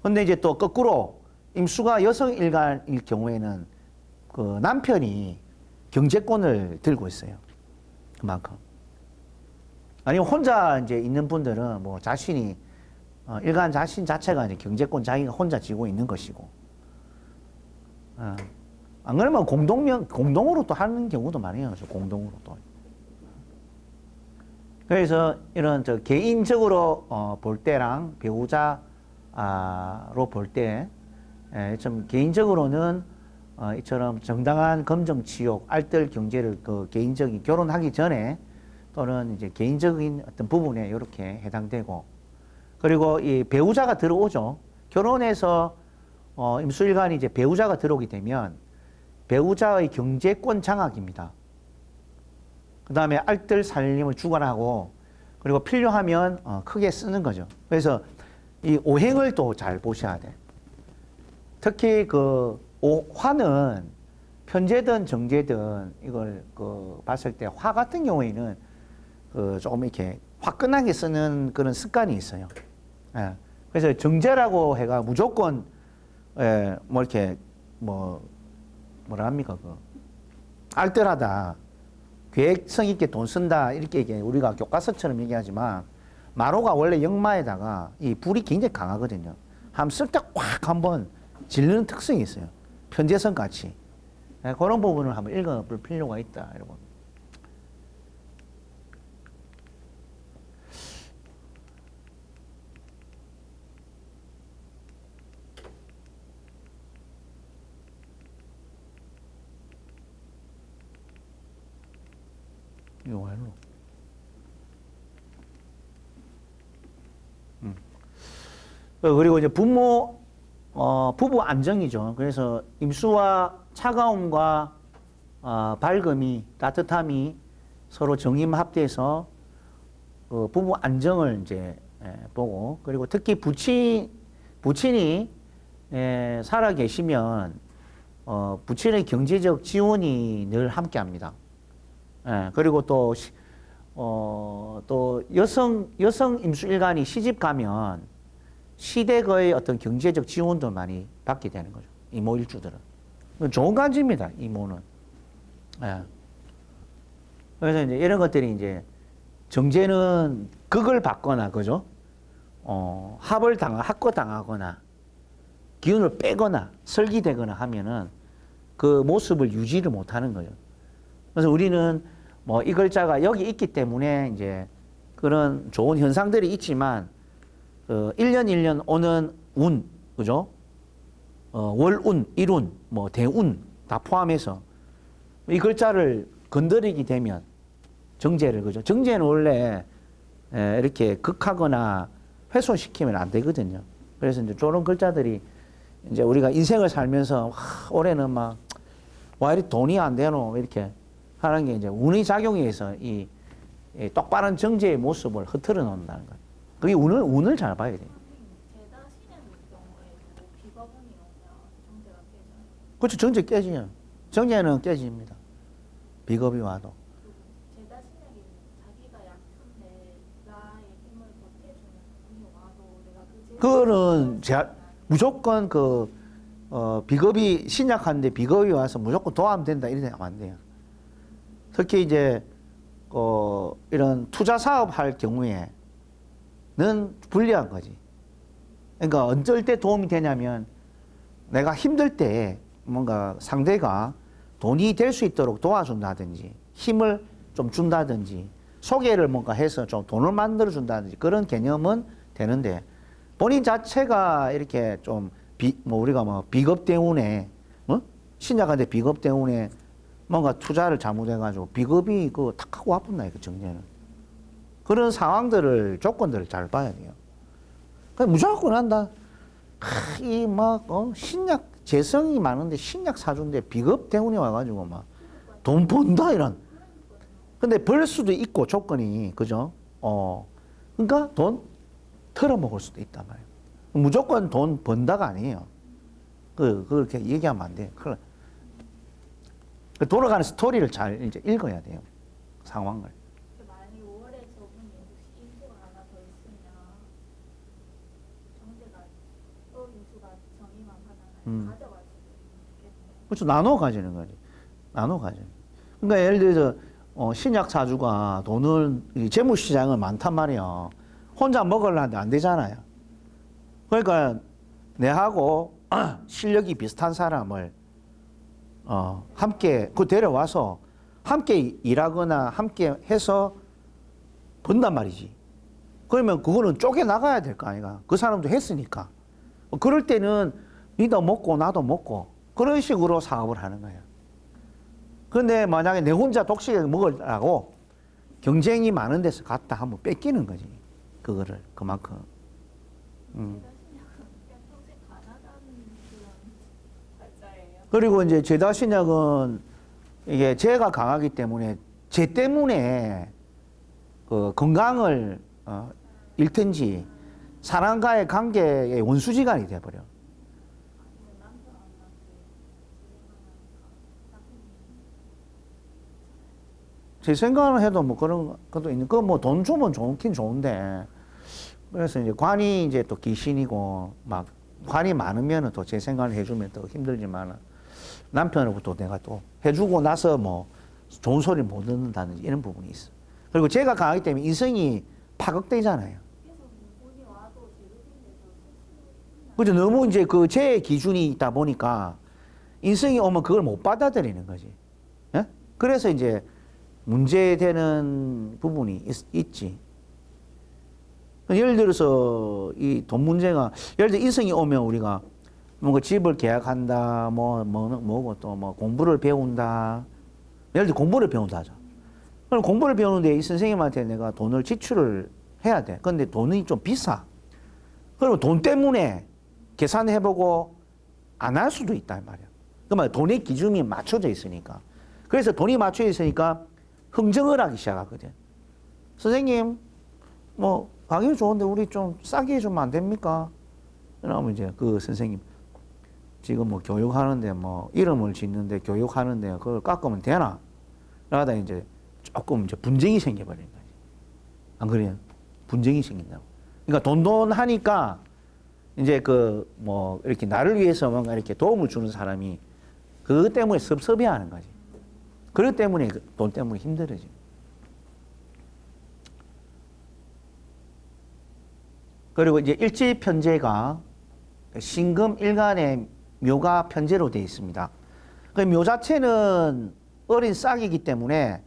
A: 근데 이제 또 거꾸로 임수가 여성 일간일 경우에는 그 남편이 경제권을 들고 있어요. 그만큼. 아니면 혼자 이제 있는 분들은 뭐 자신이 일간 자신 자체가 이제 경제권 자기가 혼자 쥐고 있는 것이고. 안 그러면 공동으로 또 하는 경우도 많아요. 공동으로 또. 그래서 이런 개인적으로 볼 때랑 배우자로 볼 때, 좀 개인적으로는 이처럼 정당한 검정치욕, 알뜰 경제를 그 개인적인 결혼하기 전에 또는 이제 개인적인 어떤 부분에 이렇게 해당되고, 그리고 이 배우자가 들어오죠. 결혼해서 임수일간이 이제 배우자가 들어오게 되면 배우자의 경제권 장악입니다. 그 다음에 알뜰 살림을 주관하고 그리고 필요하면 크게 쓰는 거죠. 그래서 이 오행을 또 잘 보셔야 돼. 특히 그 화는 편제든 정제든 이걸 봤을 때 화 같은 경우에는 조금 이렇게 화끈하게 쓰는 그런 습관이 있어요. 예. 그래서 정제라고 해가 무조건 뭐 이렇게 뭐라 합니까 알뜰하다, 계획성 있게 돈 쓴다 이렇게 우리가 교과서처럼 얘기하지만 마로가 원래 역마에다가 이 불이 굉장히 강하거든요. 한번 쓸 때 확 한번 질르는 특성이 있어요. 편재성 같이. 그런 부분을 한번 읽어볼 필요가 있다. 여러분. 이거 왜 이러노? 그리고 이제 부부 안정이죠. 그래서 임수와 차가움과 밝음이, 따뜻함이 서로 정임합돼서 부부 안정을 이제 보고, 그리고 특히 부친이 살아 계시면 부친의 경제적 지원이 늘 함께 합니다. 그리고 또 여성 임수일간이 시집 가면 시댁의 어떤 경제적 지원도 많이 받게 되는 거죠. 이모 일주들은. 좋은 간지입니다, 이모는. 그래서 이제 이런 것들이 이제 정제는 극을 받거나, 그죠? 합거당하거나, 기운을 빼거나, 설기되거나 하면은 그 모습을 유지를 못 하는 거죠. 그래서 우리는 뭐 이 글자가 여기 있기 때문에 이제 그런 좋은 현상들이 있지만, 1년 1년 오는 운, 그죠? 월운, 일운, 뭐 대운 다 포함해서 이 글자를 건드리게 되면 정제를, 그죠? 정제는 원래 이렇게 극하거나 훼손시키면 안 되거든요. 그래서 이제 저런 글자들이 이제 우리가 인생을 살면서 올해는 막 와 이리 돈이 안 되노 이렇게 하는 게 이제 운의 작용에 의해서 이 똑바른 정제의 모습을 흐트러 놓는다는 거예요. 그게 운을 잘 봐야 돼요.
B: 제다 신의 경우에도 비거분이 오면 정제가 깨져요.
A: 그렇죠. 정제 깨지요. 정제는 깨집니다. 비겁이 와도.
B: 제다 신에게 자기가 약한데 나의 힘을 보태주는 운이 와도 내가
A: 그거는 무조건 비겁이 신약한데 비겁이 와서 무조건 도와하면 된다 이렇게 하면 안 돼요. 특히 이제 이런 투자 사업 할 경우에는 불리한 거지. 그러니까 어쩔 때 도움이 되냐면 내가 힘들 때 뭔가 상대가 돈이 될 수 있도록 도와준다든지 힘을 좀 준다든지 소개를 뭔가 해서 좀 돈을 만들어 준다든지 그런 개념은 되는데 본인 자체가 이렇게 좀 우리가 비겁 때문에 신약한데 비겁 때문에 뭔가 투자를 잘못해가지고 비겁이 탁 하고 아픈다 그 정제는. 그런 상황들을 조건들을 잘 봐야 돼요. 그냥 무조건 한다. 신약 재성이 많은데 신약 사준데 비겁 때문에 와가지고 막 돈 번다 이런. 근데 벌 수도 있고 조건이 그죠? 그러니까 돈 털어먹을 수도 있단 말이에요. 무조건 돈 번다가 아니에요. 그렇게 얘기하면 안 돼요. 돌아가는 스토리를 잘 이제 읽어야 돼요. 상황을.
B: 만약에 5월에 저분이 혹시 인수가 하나 더 있으면 정제가 인수가 정의만 하잖아요. 가져갈 수도 있겠네요.
A: 그렇죠. 나눠 가지는 거지. 나눠 가지는. 그러니까 예를 들어서 신약 사주가 돈을 재무시장은 많단 말이에요. 혼자 먹으려는데 안 되잖아요. 그러니까 내하고 실력이 비슷한 사람을 함께 데려와서 함께 일하거나 함께 해서 번단 말이지. 그러면 그거는 쪼개 나가야 될 거 아니가. 그 사람도 했으니까. 그럴 때는 니도 먹고 나도 먹고 그런 식으로 사업을 하는 거예요. 그런데 만약에 내 혼자 독식에 먹으려고 경쟁이 많은 데서 갔다 하면 뺏기는 거지. 그거를 그만큼.
B: 제다 신약은 그냥 평생 가난한 그런
A: 그리고 이제 죄다 신약은 이게 죄가 강하기 때문에 죄 때문에 그 건강을 잃든지 사람과의 관계의 원수지간이 돼버려. 제 생각을 해도 뭐 그런 것도 있는, 그 뭐 돈 주면 좋긴 좋은데, 그래서 이제 관이 이제 또 귀신이고, 막 관이 많으면은 또 제 생각을 해주면 더 힘들지만, 남편으로부터 내가 또 해주고 나서 뭐 좋은 소리 못 듣는다든지 이런 부분이 있어. 그리고 제가 강하기 때문에 인성이 파극되잖아요. 그죠? 너무 이제 그 제 기준이 있다 보니까 인성이 오면 그걸 못 받아들이는 거지. 예? 그래서 이제 문제되는 부분이 있지. 예를 들어서 이 돈 문제가, 예를 들어 인성이 오면 우리가 뭔가 집을 계약한다, 뭐고 또 뭐 공부를 배운다. 예를 들어 공부를 배운다 하자. 그럼 공부를 배우는데 이 선생님한테 내가 돈을 지출을 해야 돼. 근데 돈이 좀 비싸. 그러면 돈 때문에 계산해보고 안 할 수도 있단 말이야. 그러면 돈의 기준이 맞춰져 있으니까. 그래서 돈이 맞춰져 있으니까 흥정을 하기 시작하거든. 선생님, 뭐 강의 좋은데 우리 좀 싸게 해주면 안 됩니까? 그러면 이제 그 선생님, 지금 뭐 교육하는데 뭐 이름을 짓는데 교육하는데 그걸 깎으면 되나? 그러다 이제 조금 이제 분쟁이 생겨버리는 거지. 안 그래요? 분쟁이 생긴다고. 그러니까 돈 하니까 이제 그 뭐 이렇게 나를 위해서 뭔가 이렇게 도움을 주는 사람이 그것 때문에 섭섭해하는 거지. 그것 때문에 돈 때문에 힘들어지. 그리고 이제 일지 편제가 신금 일간의 묘가 편제로 되어 있습니다. 그 묘 자체는 어린 싹이기 때문에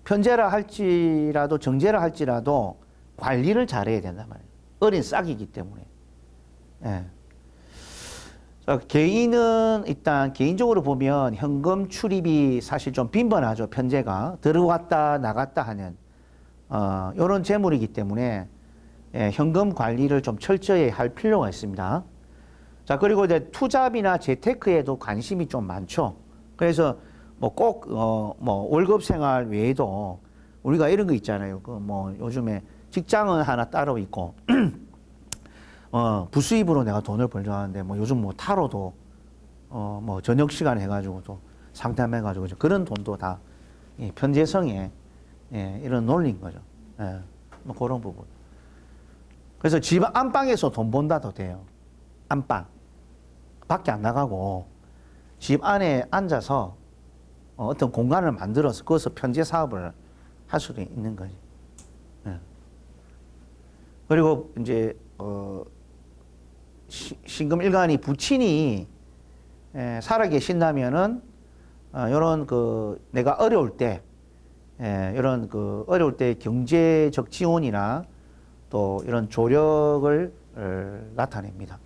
A: 편제라 할지라도 정제라 할지라도 관리를 잘해야 된단 말이에요. 어린 싹이기 때문에. 예. 자, 개인은 일단 개인적으로 보면 현금 출입이 사실 좀 빈번하죠. 편제가 들어갔다 나갔다 하는 이런 재물이기 때문에 현금 관리를 좀 철저히 할 필요가 있습니다. 자, 그리고 이제 투잡이나 재테크에도 관심이 좀 많죠. 그래서 뭐 꼭 뭐 월급 생활 외에도 우리가 이런 거 있잖아요. 그 뭐 요즘에 직장은 하나 따로 있고 부수입으로 내가 돈을 벌려 하는데 뭐 요즘 뭐 타로도 뭐 저녁 시간 해가지고 또 상담해가지고 그런 돈도 다 편제성에 이런 논리인 거죠. 뭐 그런 부분. 그래서 집 안방에서 돈 번다도 돼요. 안방. 밖에 안 나가고 집 안에 앉아서 어떤 공간을 만들어서 거기서 편제 사업을 할 수도 있는 거지. 그리고 이제 신금 일간이 부친이 살아 계신다면은 이런 그 내가 어려울 때 이런 그 어려울 때 경제적 지원이나 또 이런 조력을 나타냅니다.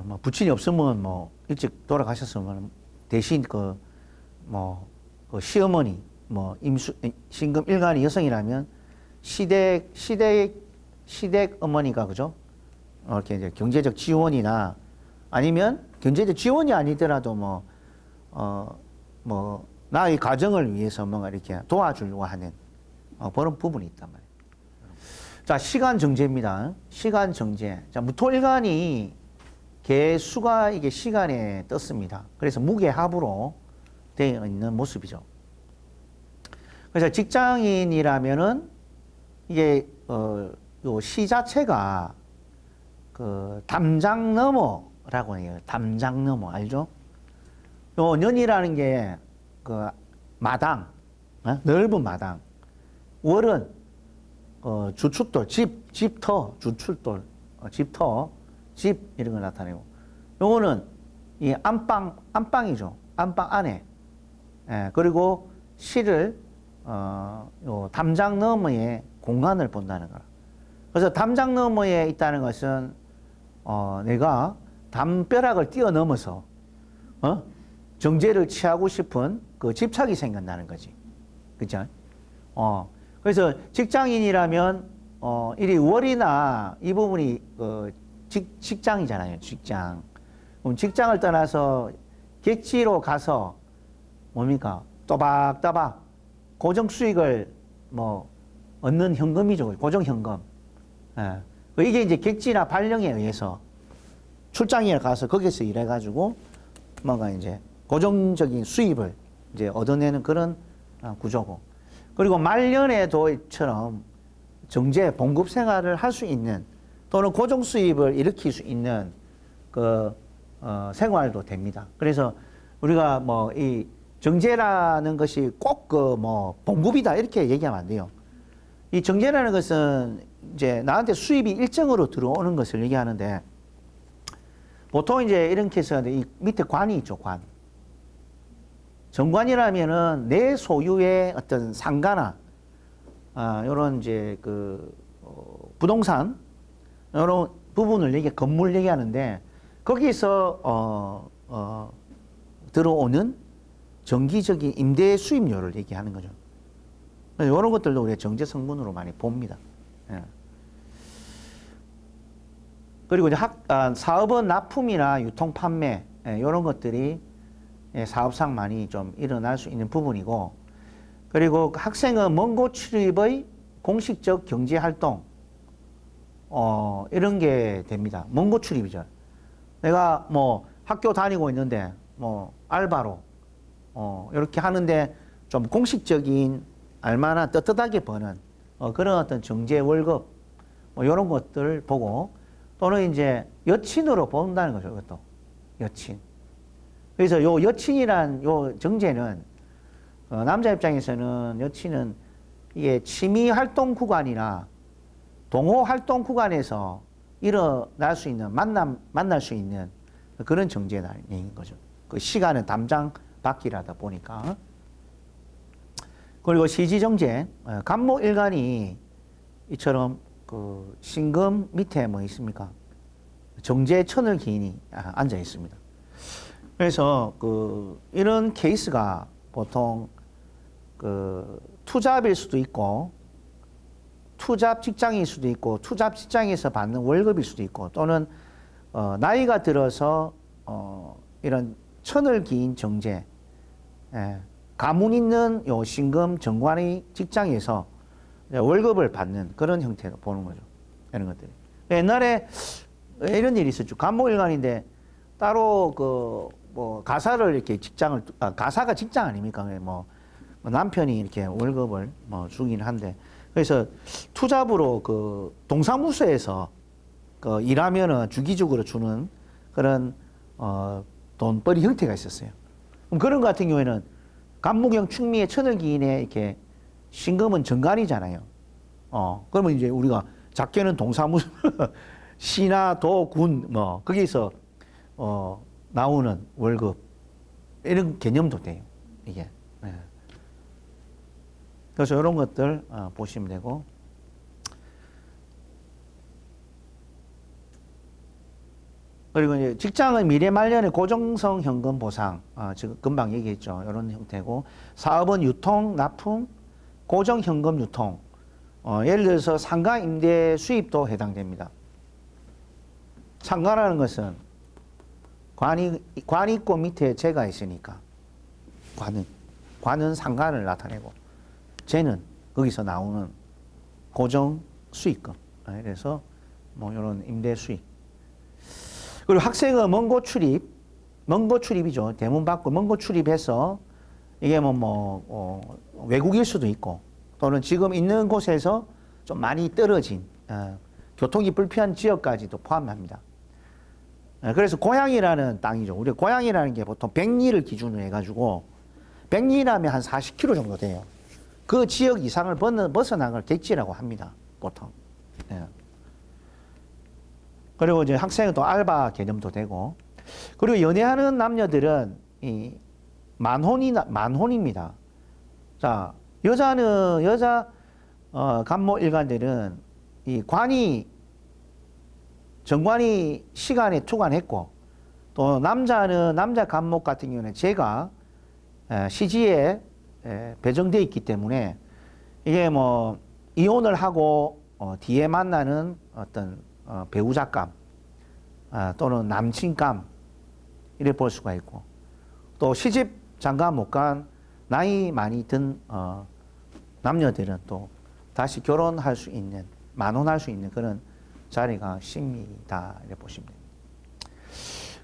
A: 뭐 부친이 없으면 뭐 일찍 돌아가셨으면 대신 그 시어머니 뭐 신금 일간이 여성이라면 시댁 어머니가 그죠? 이렇게 이제 경제적 지원이나 아니면 경제적 지원이 아니더라도 나의 가정을 위해서 뭔가 이렇게 도와주려고 하는 그런 부분이 있단 말이에요. 자, 시간 정제입니다. 시간 정제. 자, 무토일간이 개수가 이게 시간에 떴습니다. 그래서 무게합으로 되어 있는 모습이죠. 그래서 직장인이라면은 이게 요 시 자체가 그 담장 너머라고 해요. 담장 너머 알죠? 요 년이라는 게 그 마당, 넓은 마당. 월은 주춧돌, 집터, 주춧돌, 집터, 집 이런 걸 나타내고. 요거는 이 안방이죠. 안방 안에. 그리고 시를 요 담장 너머에 공간을 본다는 거라. 그래서 담장 너머에 있다는 것은 내가 담벼락을 뛰어넘어서 정제를 취하고 싶은 그 집착이 생긴다는 거지. 그죠? 그래서 직장인이라면 이리 월이나 이 부분이 직장이잖아요. 직장. 그럼 직장을 떠나서 객지로 가서 뭡니까? 또박또박 고정 수익을 뭐 얻는 현금이죠. 고정 현금. 예. 이게 이제 객지나 발령에 의해서 출장에 가서 거기서 일해가지고 뭔가 이제 고정적인 수입을 이제 얻어내는 그런 구조고. 그리고 말년에도처럼 정제 봉급 생활을 할 수 있는 또는 고정 수입을 일으킬 수 있는 그 생활도 됩니다. 그래서 우리가 뭐 이 정제라는 것이 꼭 그 뭐 봉급이다 이렇게 얘기하면 안 돼요. 이 정제라는 것은 이제 나한테 수입이 일정으로 들어오는 것을 얘기하는데 보통 이제 이렇게 해서 이 밑에 관이 있죠, 관. 정관이라면은 내 소유의 어떤 상가나 이런 이제 그 부동산 이런 부분을 건물 얘기하는데 거기서 들어오는 정기적인 임대 수입료를 얘기하는 거죠. 이런 것들도 우리가 정제 성분으로 많이 봅니다. 예. 그리고 이제 사업은 납품이나 유통 판매 이런 것들이 사업상 많이 좀 일어날 수 있는 부분이고, 그리고 학생은 먼 곳 출입의 공식적 경제 활동 이런 게 됩니다. 먼 곳 출입이죠. 내가 뭐 학교 다니고 있는데 뭐 알바로 이렇게 하는데 좀 공식적인 알만한 떳떳하게 버는 그런 어떤 정제 월급 뭐 이런 것들 보고, 또는 이제 여친으로 본다는 거죠. 이것도 여친. 그래서 요 여친이란 요 정제는 남자 입장에서는 여친은 이게 취미 활동 구간이나 동호 활동 구간에서 일어날 수 있는 만날 수 있는 그런 정제인 거죠. 그 시간은 담장 밖이라다 보니까. 그리고 시지정제, 간목일간이 이처럼 그 신금 밑에 뭐 있습니까? 정제 천을 기인이 앉아 있습니다. 그래서 그 이런 케이스가 보통 그 투잡일 수도 있고, 투잡 직장일 수도 있고, 투잡 직장에서 받는 월급일 수도 있고, 또는 나이가 들어서 이런 천을 기인 정제, 가문 있는 요 신금 정관의 직장에서 월급을 받는 그런 형태로 보는 거죠. 이런 것들이. 옛날에 이런 일이 있었죠. 간목일간인데 따로 그 뭐 가사를 이렇게 가사가 직장 아닙니까? 뭐 남편이 이렇게 월급을 뭐 주긴 한데, 그래서 투잡으로 그 동사무소에서 그 일하면은 주기적으로 주는 그런 돈벌이 형태가 있었어요. 그럼 그런 것 같은 경우에는 간목형 충미의 천을기인의 이렇게 신금은 정관이잖아요. 그러면 이제 우리가 작게는 동사무소, 시나 도, 군, 뭐, 거기서, 나오는 월급, 이런 개념도 돼요. 이게. 네. 그래서 이런 것들, 보시면 되고. 그리고 이제 직장은 미래 말년의 고정성 현금 보상, 지금 금방 얘기했죠. 이런 형태고. 사업은 유통, 납품, 고정 현금 유통. 예를 들어서 상가 임대 수입도 해당됩니다. 상가라는 것은 관이 있고 밑에 재가 있으니까 관은 상가를 나타내고 재는 거기서 나오는 고정 수익금. 그래서 뭐 이런 임대 수익. 그리고 학생은 먼 곳 출입이죠. 대문 밖으로 먼 곳 출입해서 이게 외국일 수도 있고, 또는 지금 있는 곳에서 좀 많이 떨어진 교통이 불편한 지역까지도 포함합니다. 그래서 고향이라는 땅이죠. 우리 고향이라는 게 보통 100리를 기준으로 해가지고 100리라면 한 40km 정도 돼요. 그 지역 이상을 벗어난 걸 객지라고 합니다. 보통. 예. 그리고 이제 학생은 또 알바 개념도 되고, 그리고 연애하는 남녀들은 이 만혼입니다. 자, 여자 간모 일간들은 이 정관이 시간에 투관했고, 또 남자는 남자 간목 같은 경우는 제가 시지에 배정되어 있기 때문에 이게 뭐 이혼을 하고 뒤에 만나는 어떤 배우자감 또는 남친감 이래 볼 수가 있고, 또 시집 장가 못 간 나이 많이 든 남녀들은 또 다시 결혼할 수 있는, 만혼할 수 있는 그런 자리가 십니다. 이렇게 보시면 됩니다.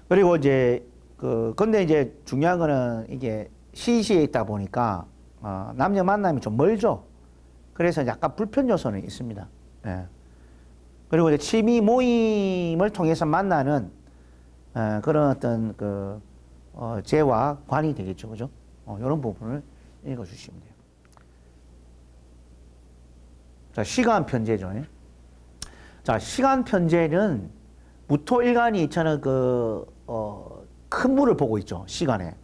A: 그리고 이제 근데 이제 중요한 거는 이게 시시에 있다 보니까 남녀 만남이 좀 멀죠. 그래서 약간 불편 요소는 있습니다. 예. 그리고 이제 취미 모임을 통해서 만나는 그런 어떤 재와 관이 되겠죠, 그죠? 이런 부분을 읽어주시면 돼요. 자, 시간 편제죠. 예? 자, 시간 편제는 무토일간이 저는 큰 물을 보고 있죠, 시간에.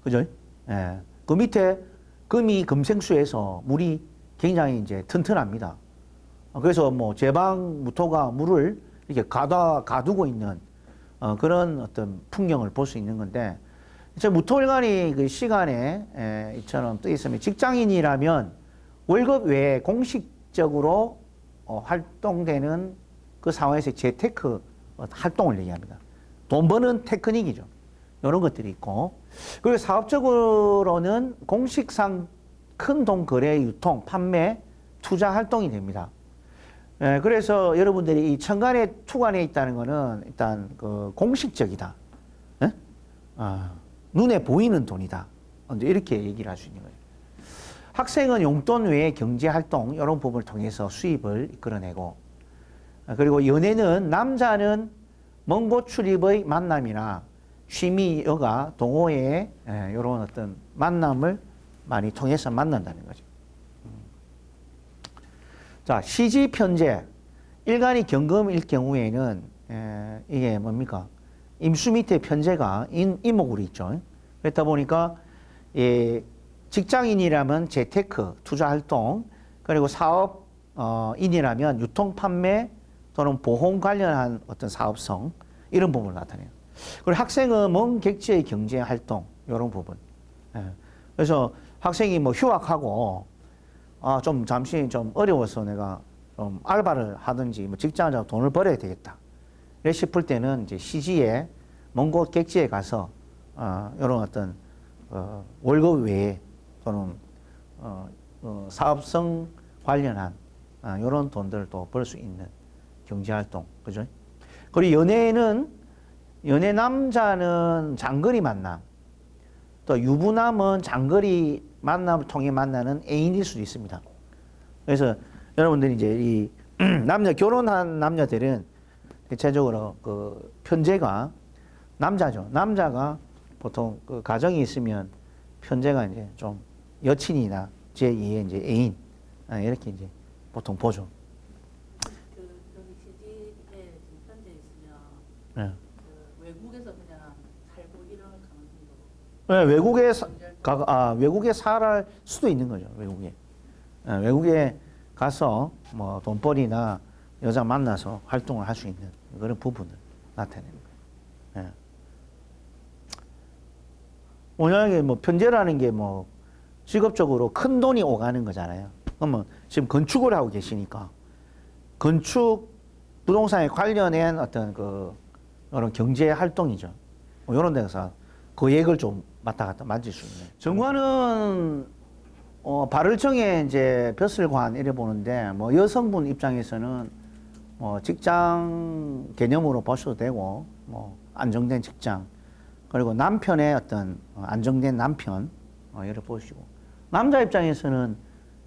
A: 그죠? 예. 그 밑에 금이 금생수에서 물이 굉장히 이제 튼튼합니다. 그래서 뭐 제방 무토가 물을 이렇게 가두고 있는 그런 어떤 풍경을 볼 수 있는 건데, 무토일간이 그 시간에 이처럼 떠 있으면 직장인이라면 월급 외에 공식적으로 활동되는 그 상황에서 재테크 활동을 얘기합니다. 돈 버는 테크닉이죠. 이런 것들이 있고, 그리고 사업적으로는 공식상 큰 돈 거래, 유통, 판매, 투자 활동이 됩니다. 그래서 여러분들이 이 천간에 투간에 있다는 거는 일단 공식적이다. 눈에 보이는 돈이다. 이렇게 얘기를 할 수 있는 거예요. 학생은 용돈 외에 경제 활동 이런 부분을 통해서 수입을 이끌어내고, 그리고 연애는 남자는 먼 곳 출입의 만남이나 취미, 여가, 동호회 이런 어떤 만남을 많이 통해서 만난다는 거죠. 자, 시지 편제. 일간이 경금일 경우에는 이게 뭡니까? 임수 밑에 편제가 임목으로 있죠. 그렇다 보니까 직장인이라면 재테크, 투자 활동, 그리고 사업인이라면 유통, 판매 또는 보험 관련한 어떤 사업성 이런 부분을 나타내요. 그리고 학생은 먼 객지의 경제 활동 이런 부분. 그래서 학생이 뭐 휴학하고 좀 잠시 좀 어려워서 내가 좀 알바를 하든지 뭐 직장을 잡아 돈을 벌어야 되겠다. 이래 싶을 때는 이제 시지에 먼 곳 객지에 가서 이런 어떤 월급 외에 또는 사업성 관련한 이런 돈들도 벌 수 있는 경제 활동, 그죠? 그리고 연애 남자는 장거리 만남, 또 유부남은 장거리 만남을 통해 만나는 애인일 수도 있습니다. 그래서 여러분들이 이제 이 결혼한 남녀들은 대체적으로 그 편제가 남자죠. 남자가 보통 그 가정이 있으면 편제가 이제 좀 여친이나 제2의 이제 애인 이렇게 이제 보통 보죠.
C: 여기 시집에 지금 편제 있으면
A: 네.
C: 외국에서 그냥 살고 이럴 가능성도.
A: 네, 외국에 살할 수도 있는 거죠. 외국에 가서 뭐 돈벌이나 여자 만나서 활동을 할 수 있는 그런 부분을 나타내는 거예요. 네. 워낙에 뭐 편제라는 게 뭐 직업적으로 큰 돈이 오가는 거잖아요. 그러면 지금 건축을 하고 계시니까 건축 부동산에 관련된 어떤 이런 경제 활동이죠. 뭐 이런 데서 거액을 좀 왔다 갔다 만질 수 있는. 정관은 발을청에 이제 벼슬관 이래 보는데 뭐 여성분 입장에서는 뭐 직장 개념으로 보셔도 되고 뭐 안정된 직장, 그리고 남편의 어떤 안정된 남편 이렇게 보시고, 남자 입장에서는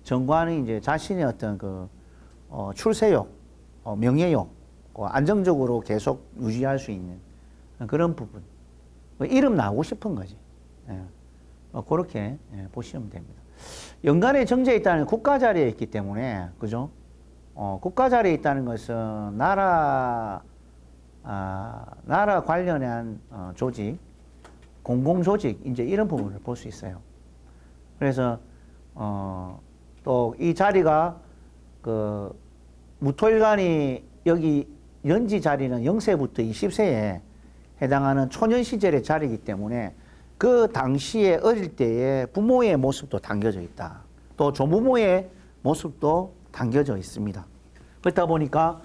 A: 정관이 이제 자신의 어떤 출세욕, 명예욕, 안정적으로 계속 유지할 수 있는 그런 부분, 이름 나오고 싶은 거지. 그렇게 보시면 됩니다. 연간에 정제에 있다는 국가 자리에 있기 때문에, 그죠? 국가 자리에 있다는 것은 나라 관련한 조직, 공공조직, 이제 이런 부분을 볼 수 있어요. 그래서, 또 이 자리가 무토일간이 여기 연지 자리는 0세부터 20세에 해당하는 초년 시절의 자리이기 때문에 그 당시에 어릴 때의 부모의 모습도 담겨져 있다. 또 조부모의 모습도 담겨져 있습니다. 그렇다 보니까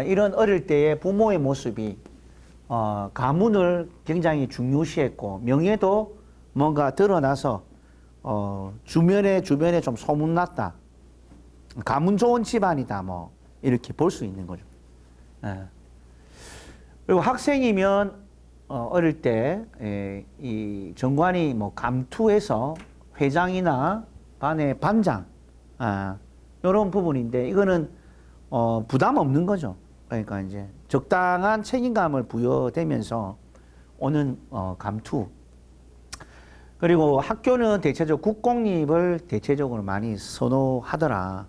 A: 이런 어릴 때의 부모의 모습이 가문을 굉장히 중요시했고 명예도 뭔가 드러나서 주변에 좀 소문났다. 가문 좋은 집안이다. 뭐 이렇게 볼 수 있는 거죠. 예. 그리고 학생이면 어릴 때 이 정관이 뭐 감투해서 회장이나 반의 반장 이런 부분인데 이거는 부담 없는 거죠. 그러니까 이제 적당한 책임감을 부여되면서 오는 감투. 그리고 학교는 대체적으로 국공립을 대체적으로 많이 선호하더라.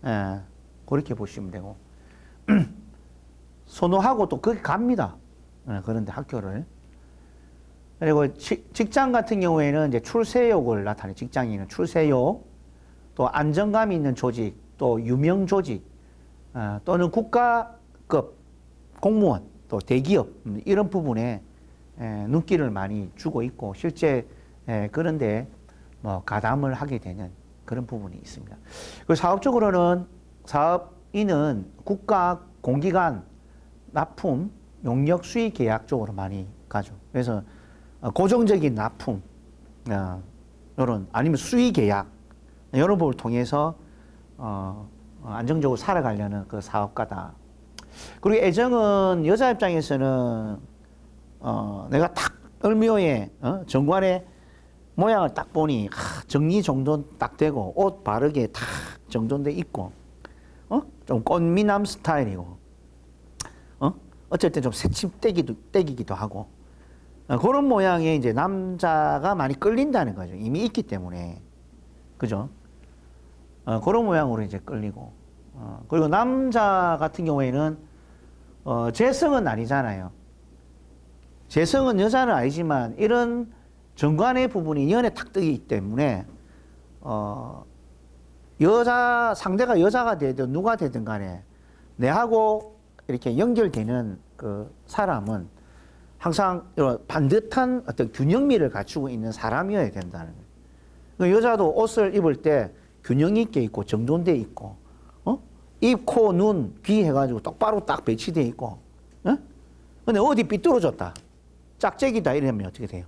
A: 예, 그렇게 보시면 되고 선호하고 또 거기 갑니다. 예, 그런데 학교를. 그리고 직장 같은 경우에는 이제 출세욕을 나타내 직장인은 출세욕, 또 안정감 있는 조직, 또 유명 조직, 또는 국가급 공무원, 또 대기업 이런 부분에 눈길을 많이 주고 있고 실제 그런데 뭐 가담을 하게 되는 그런 부분이 있습니다. 그리고 사업적으로는 사업인은 국가 공기관 납품 용역 수의 계약 쪽으로 많이 가죠. 그래서 고정적인 납품 이런 아니면 수의 계약 이런 부분을 통해서 안정적으로 살아가려는 그 사업가다. 그리고 애정은 여자 입장에서는 내가 딱 을묘에 정관의 모양을 딱 보니 정리정돈 딱 되고 옷 바르게 딱 정돈돼 있고 좀 꽃미남 스타일이고 어쩔 때 좀 새침대기기도 하고 그런 모양의 이제 남자가 많이 끌린다는 거죠. 이미 있기 때문에 그죠? 그런 모양으로 이제 끌리고 그리고 남자 같은 경우에는 재성은 아니잖아요. 재성은 여자는 아니지만 이런 정관의 부분이 연에 탁 뜨기 때문에 여자 상대가 여자가 되든 누가 되든 간에 내하고 이렇게 연결되는 그 사람은 항상 이런 반듯한 어떤 균형미를 갖추고 있는 사람이어야 된다는 거예요. 그러니까 여자도 옷을 입을 때 균형 있게 입고 정돈돼 있고 입, 코, 눈, 귀 해가지고 똑바로 딱 배치돼 있고 근데 어디 삐뚤어졌다 짝짝이다 이러면 어떻게 돼요?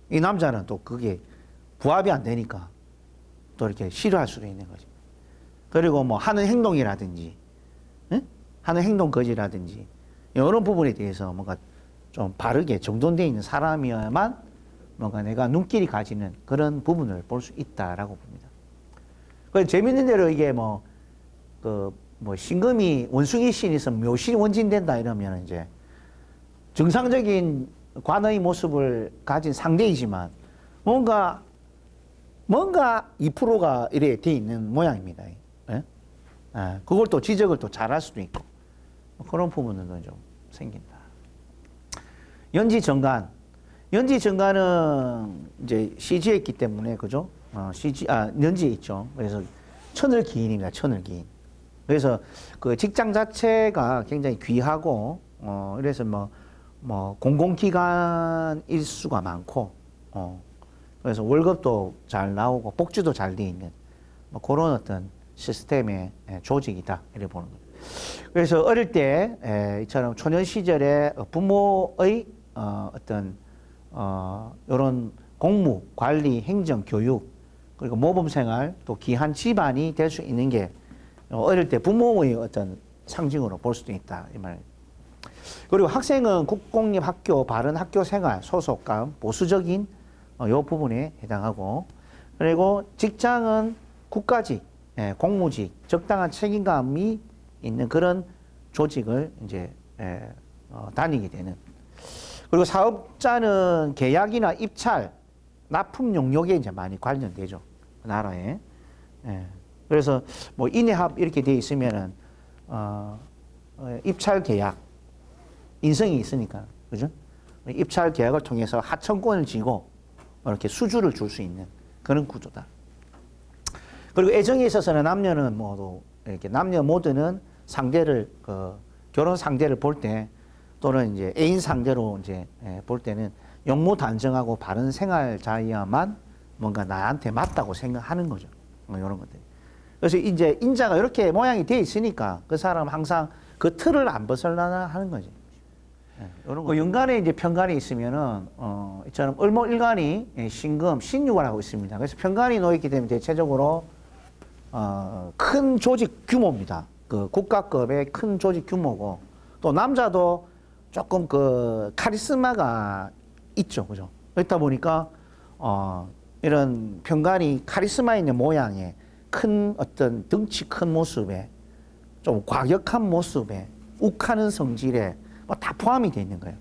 A: 이 남자는 또 그게 부합이 안 되니까 또 이렇게 싫어할 수도 있는 거죠. 그리고 뭐 하는 행동이라든지 하는 행동 거지라든지 이런 부분에 대해서 뭔가 좀 바르게 정돈되어 있는 사람이어야만 뭔가 내가 눈길이 가지는 그런 부분을 볼 수 있다라고 봅니다. 그래서 재밌는 대로 이게 뭐 신금이 원숭이 신이 있으면 묘신이 원진된다 이러면 이제 정상적인 관의 모습을 가진 상대이지만 뭔가 2%가 이래 돼 있는 모양입니다. 예? 그걸 또 지적을 또 잘할 수도 있고 그런 부분은 좀 생긴다. 연지정관. 연지정관은 이제 시지에 있기 때문에 그죠? 연지에 있죠. 그래서 천을기인입니다. 천을기인. 그래서 그 직장 자체가 굉장히 귀하고 그래서 뭐 공공기관 일수가 많고 그래서 월급도 잘 나오고 복지도 잘 돼 있는 뭐 그런 어떤 시스템의 조직이다 이렇게 보는 거죠. 그래서 어릴 때 이처럼 초년 시절에 부모의 어떤 이런 공무, 관리, 행정, 교육 그리고 모범생활 또 귀한 집안이 될 수 있는 게 어릴 때 부모의 어떤 상징으로 볼 수도 있다 이 말. 그리고 학생은 국공립 학교, 바른 학교 생활, 소속감, 보수적인 이 부분에 해당하고 그리고 직장은 국가직, 공무직, 적당한 책임감이 있는 그런 조직을 이제 다니게 되는. 그리고 사업자는 계약이나 입찰, 납품 용역에 이제 많이 관련되죠. 나라에. 그래서 뭐 인해합 이렇게 돼 있으면은 입찰 계약, 인성이 있으니까, 그죠? 입찰 계약을 통해서 하청권을 쥐고 이렇게 수주를 줄 수 있는 그런 구조다. 그리고 애정에 있어서는 남녀는 모두 이렇게 남녀 모두는 상대를 결혼 상대를 볼 때 또는 이제 애인 상대로 이제 볼 때는 용모단정하고 바른 생활자여야만 뭔가 나한테 맞다고 생각하는 거죠. 뭐 이런 것들. 그래서 이제 인자가 이렇게 모양이 돼 있으니까 그 사람은 항상 그 틀을 안 벗어나나 하는 거지. 이런 거. 연간에 이제 편간이 있으면은 이처럼 을목일간이 신금, 신유를 하고 있습니다. 그래서 편간이 놓여 있기 때문에 대체적으로 큰 조직 규모입니다. 그 국가급의 큰 조직 규모고 또 남자도 조금 그 카리스마가 있죠, 그죠? 그렇다 보니까 이런 편간이 카리스마 있는 모양의 큰 어떤 덩치 큰 모습에 좀 과격한 모습에 욱하는 성질에 뭐 다 포함이 되어 있는 거예요.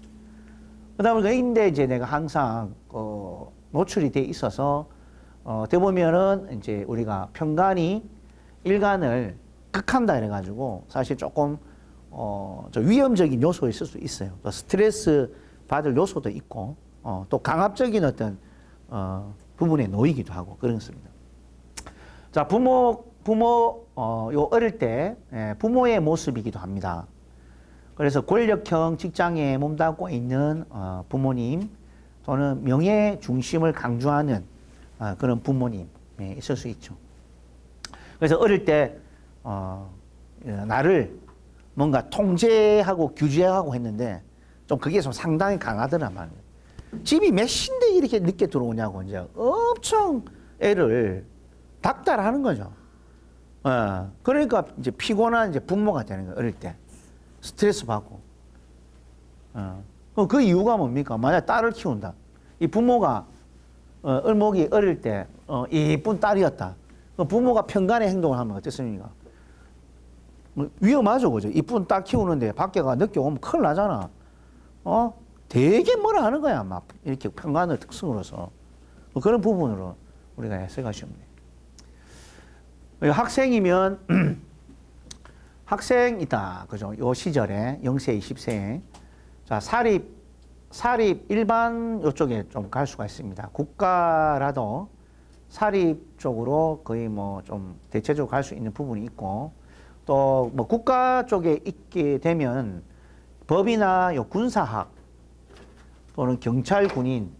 A: 그러다 보니까 인데 이제 내가 항상 노출이 돼 있어서 어떻게 보면은 이제 우리가 편간이 일간을 극한다 이래가지고 사실 조금 저 위험적인 요소일 수 있어요. 또 스트레스 받을 요소도 있고 또 강압적인 어떤 부분에 놓이기도 하고 그렇습니다. 자, 부모 요 어릴 때 부모의 모습이기도 합니다. 그래서 권력형 직장에 몸담고 있는 부모님 또는 명예 중심을 강조하는 그런 부모님 있을 수 있죠. 그래서 어릴 때 나를 뭔가 통제하고 규제하고 했는데 좀 그게 좀 상당히 강하더란 말이에요. 집이 몇 시인데 이렇게 늦게 들어오냐고 이제 엄청 애를 닥달하는 거죠. 그러니까 이제 피곤한 이제 부모가 되는 거예요. 어릴 때 스트레스 받고. 그 이유가 뭡니까? 만약 딸을 키운다. 이 부모가 을목이 어릴 때 이쁜 딸이었다. 부모가 편간의 행동을 하면 어떻습니까? 위험하죠, 그죠? 이쁜 딸 키우는데 밖에 가 늦게 오면 큰일 나잖아. 되게 뭐라 하는 거야, 막 이렇게 편간의 특성으로서 그런 부분으로 우리가 해석할 수 없네. 학생이면 학생이다, 그죠? 요 시절에 0세, 20세, 자 사립 일반 요쪽에 좀 갈 수가 있습니다. 국가라도 사립 쪽으로 거의 뭐 좀 대체적으로 갈 수 있는 부분이 있고 또 뭐 국가 쪽에 있게 되면 법이나 요 군사학 또는 경찰 군인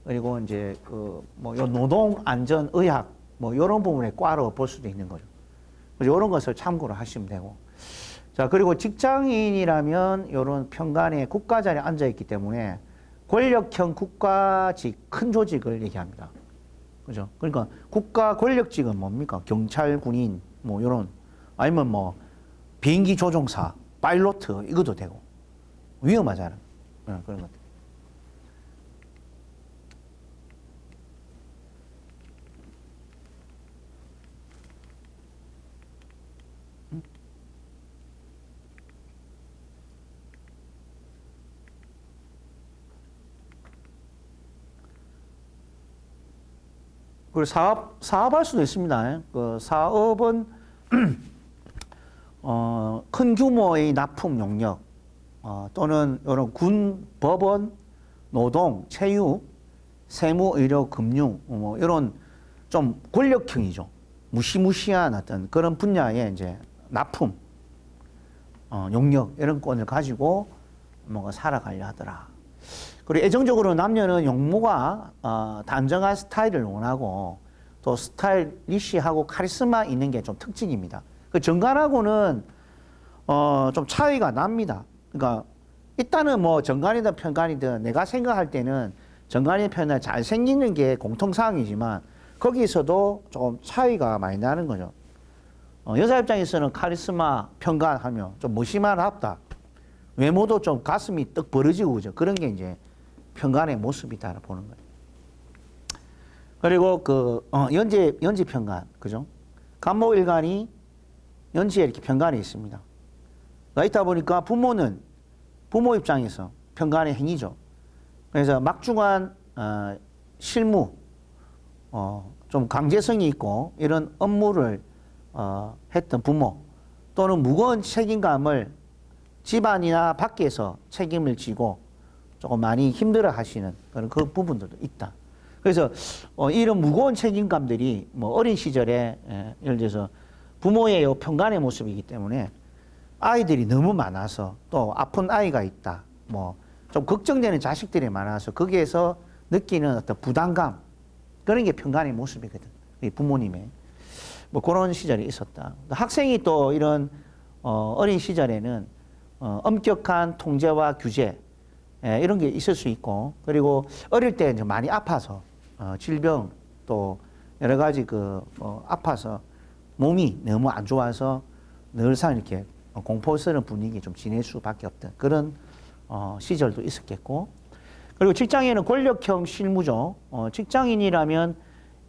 A: 그리고 이제 그 뭐 요 노동 안전 의학 뭐 이런 부분에 과로 볼 수도 있는 거죠. 그래서 이런 것을 참고를 하시면 되고. 자, 그리고 직장인이라면 이런 편간에 국가 자리에 앉아 있기 때문에 권력형 국가직 큰 조직을 얘기합니다. 그죠? 그러니까 국가 권력직은 뭡니까? 경찰, 군인, 뭐 이런 아니면 뭐 비행기 조종사, 파일로트 이것도 되고 위험하잖아. 그런 것들. 그리고 사업할 수도 있습니다. 그 사업은 큰 규모의 납품 용역 또는 이런 군, 법원, 노동, 체육, 세무, 의료, 금융 뭐 이런 좀 권력형이죠. 무시무시한 어떤 그런 분야의 이제 납품, 용역 이런 건을 가지고 뭔가 살아가려 하더라. 그리고 애정적으로 남녀는 용모가 단정한 스타일을 원하고 또 스타일리시하고 카리스마 있는 게 좀 특징입니다. 그 정관하고는 좀 차이가 납니다. 그러니까 일단은 뭐 정관이든 편관이든 내가 생각할 때는 정관이 편에 잘생기는 게 공통사항이지만 거기서도 조금 차이가 많이 나는 거죠. 여자 입장에서는 카리스마 편관하면 좀 무심하다. 외모도 좀 가슴이 떡 벌어지고 그죠. 그런 게 이제 편간의 모습이다 보는 거예요. 그리고 그 연지 편간 그죠? 간목일간이 연지에 이렇게 편간이 있습니다. 그러니까 있다 보니까 부모 입장에서 편간의 행위죠. 그래서 막중한 실무 좀 강제성이 있고 이런 업무를 했던 부모 또는 무거운 책임감을 집안이나 밖에서 책임을 지고 조금 많이 힘들어 하시는 그런 그 부분들도 있다. 그래서 이런 무거운 책임감들이 뭐 어린 시절에 예를 들어서 부모의 편간의 모습이기 때문에 아이들이 너무 많아서 또 아픈 아이가 있다. 뭐 좀 걱정되는 자식들이 많아서 거기에서 느끼는 어떤 부담감 그런 게 편간의 모습이거든. 부모님의 뭐 그런 시절이 있었다. 학생이 또 이런 어린 시절에는 엄격한 통제와 규제 이런 게 있을 수 있고 그리고 어릴 때 이제 많이 아파서 질병 또 여러 가지 아파서 몸이 너무 안 좋아서 늘상 이렇게 공포스러운 분위기 좀 지낼 수밖에 없던 그런 시절도 있었겠고 그리고 직장에는 권력형 실무죠. 직장인이라면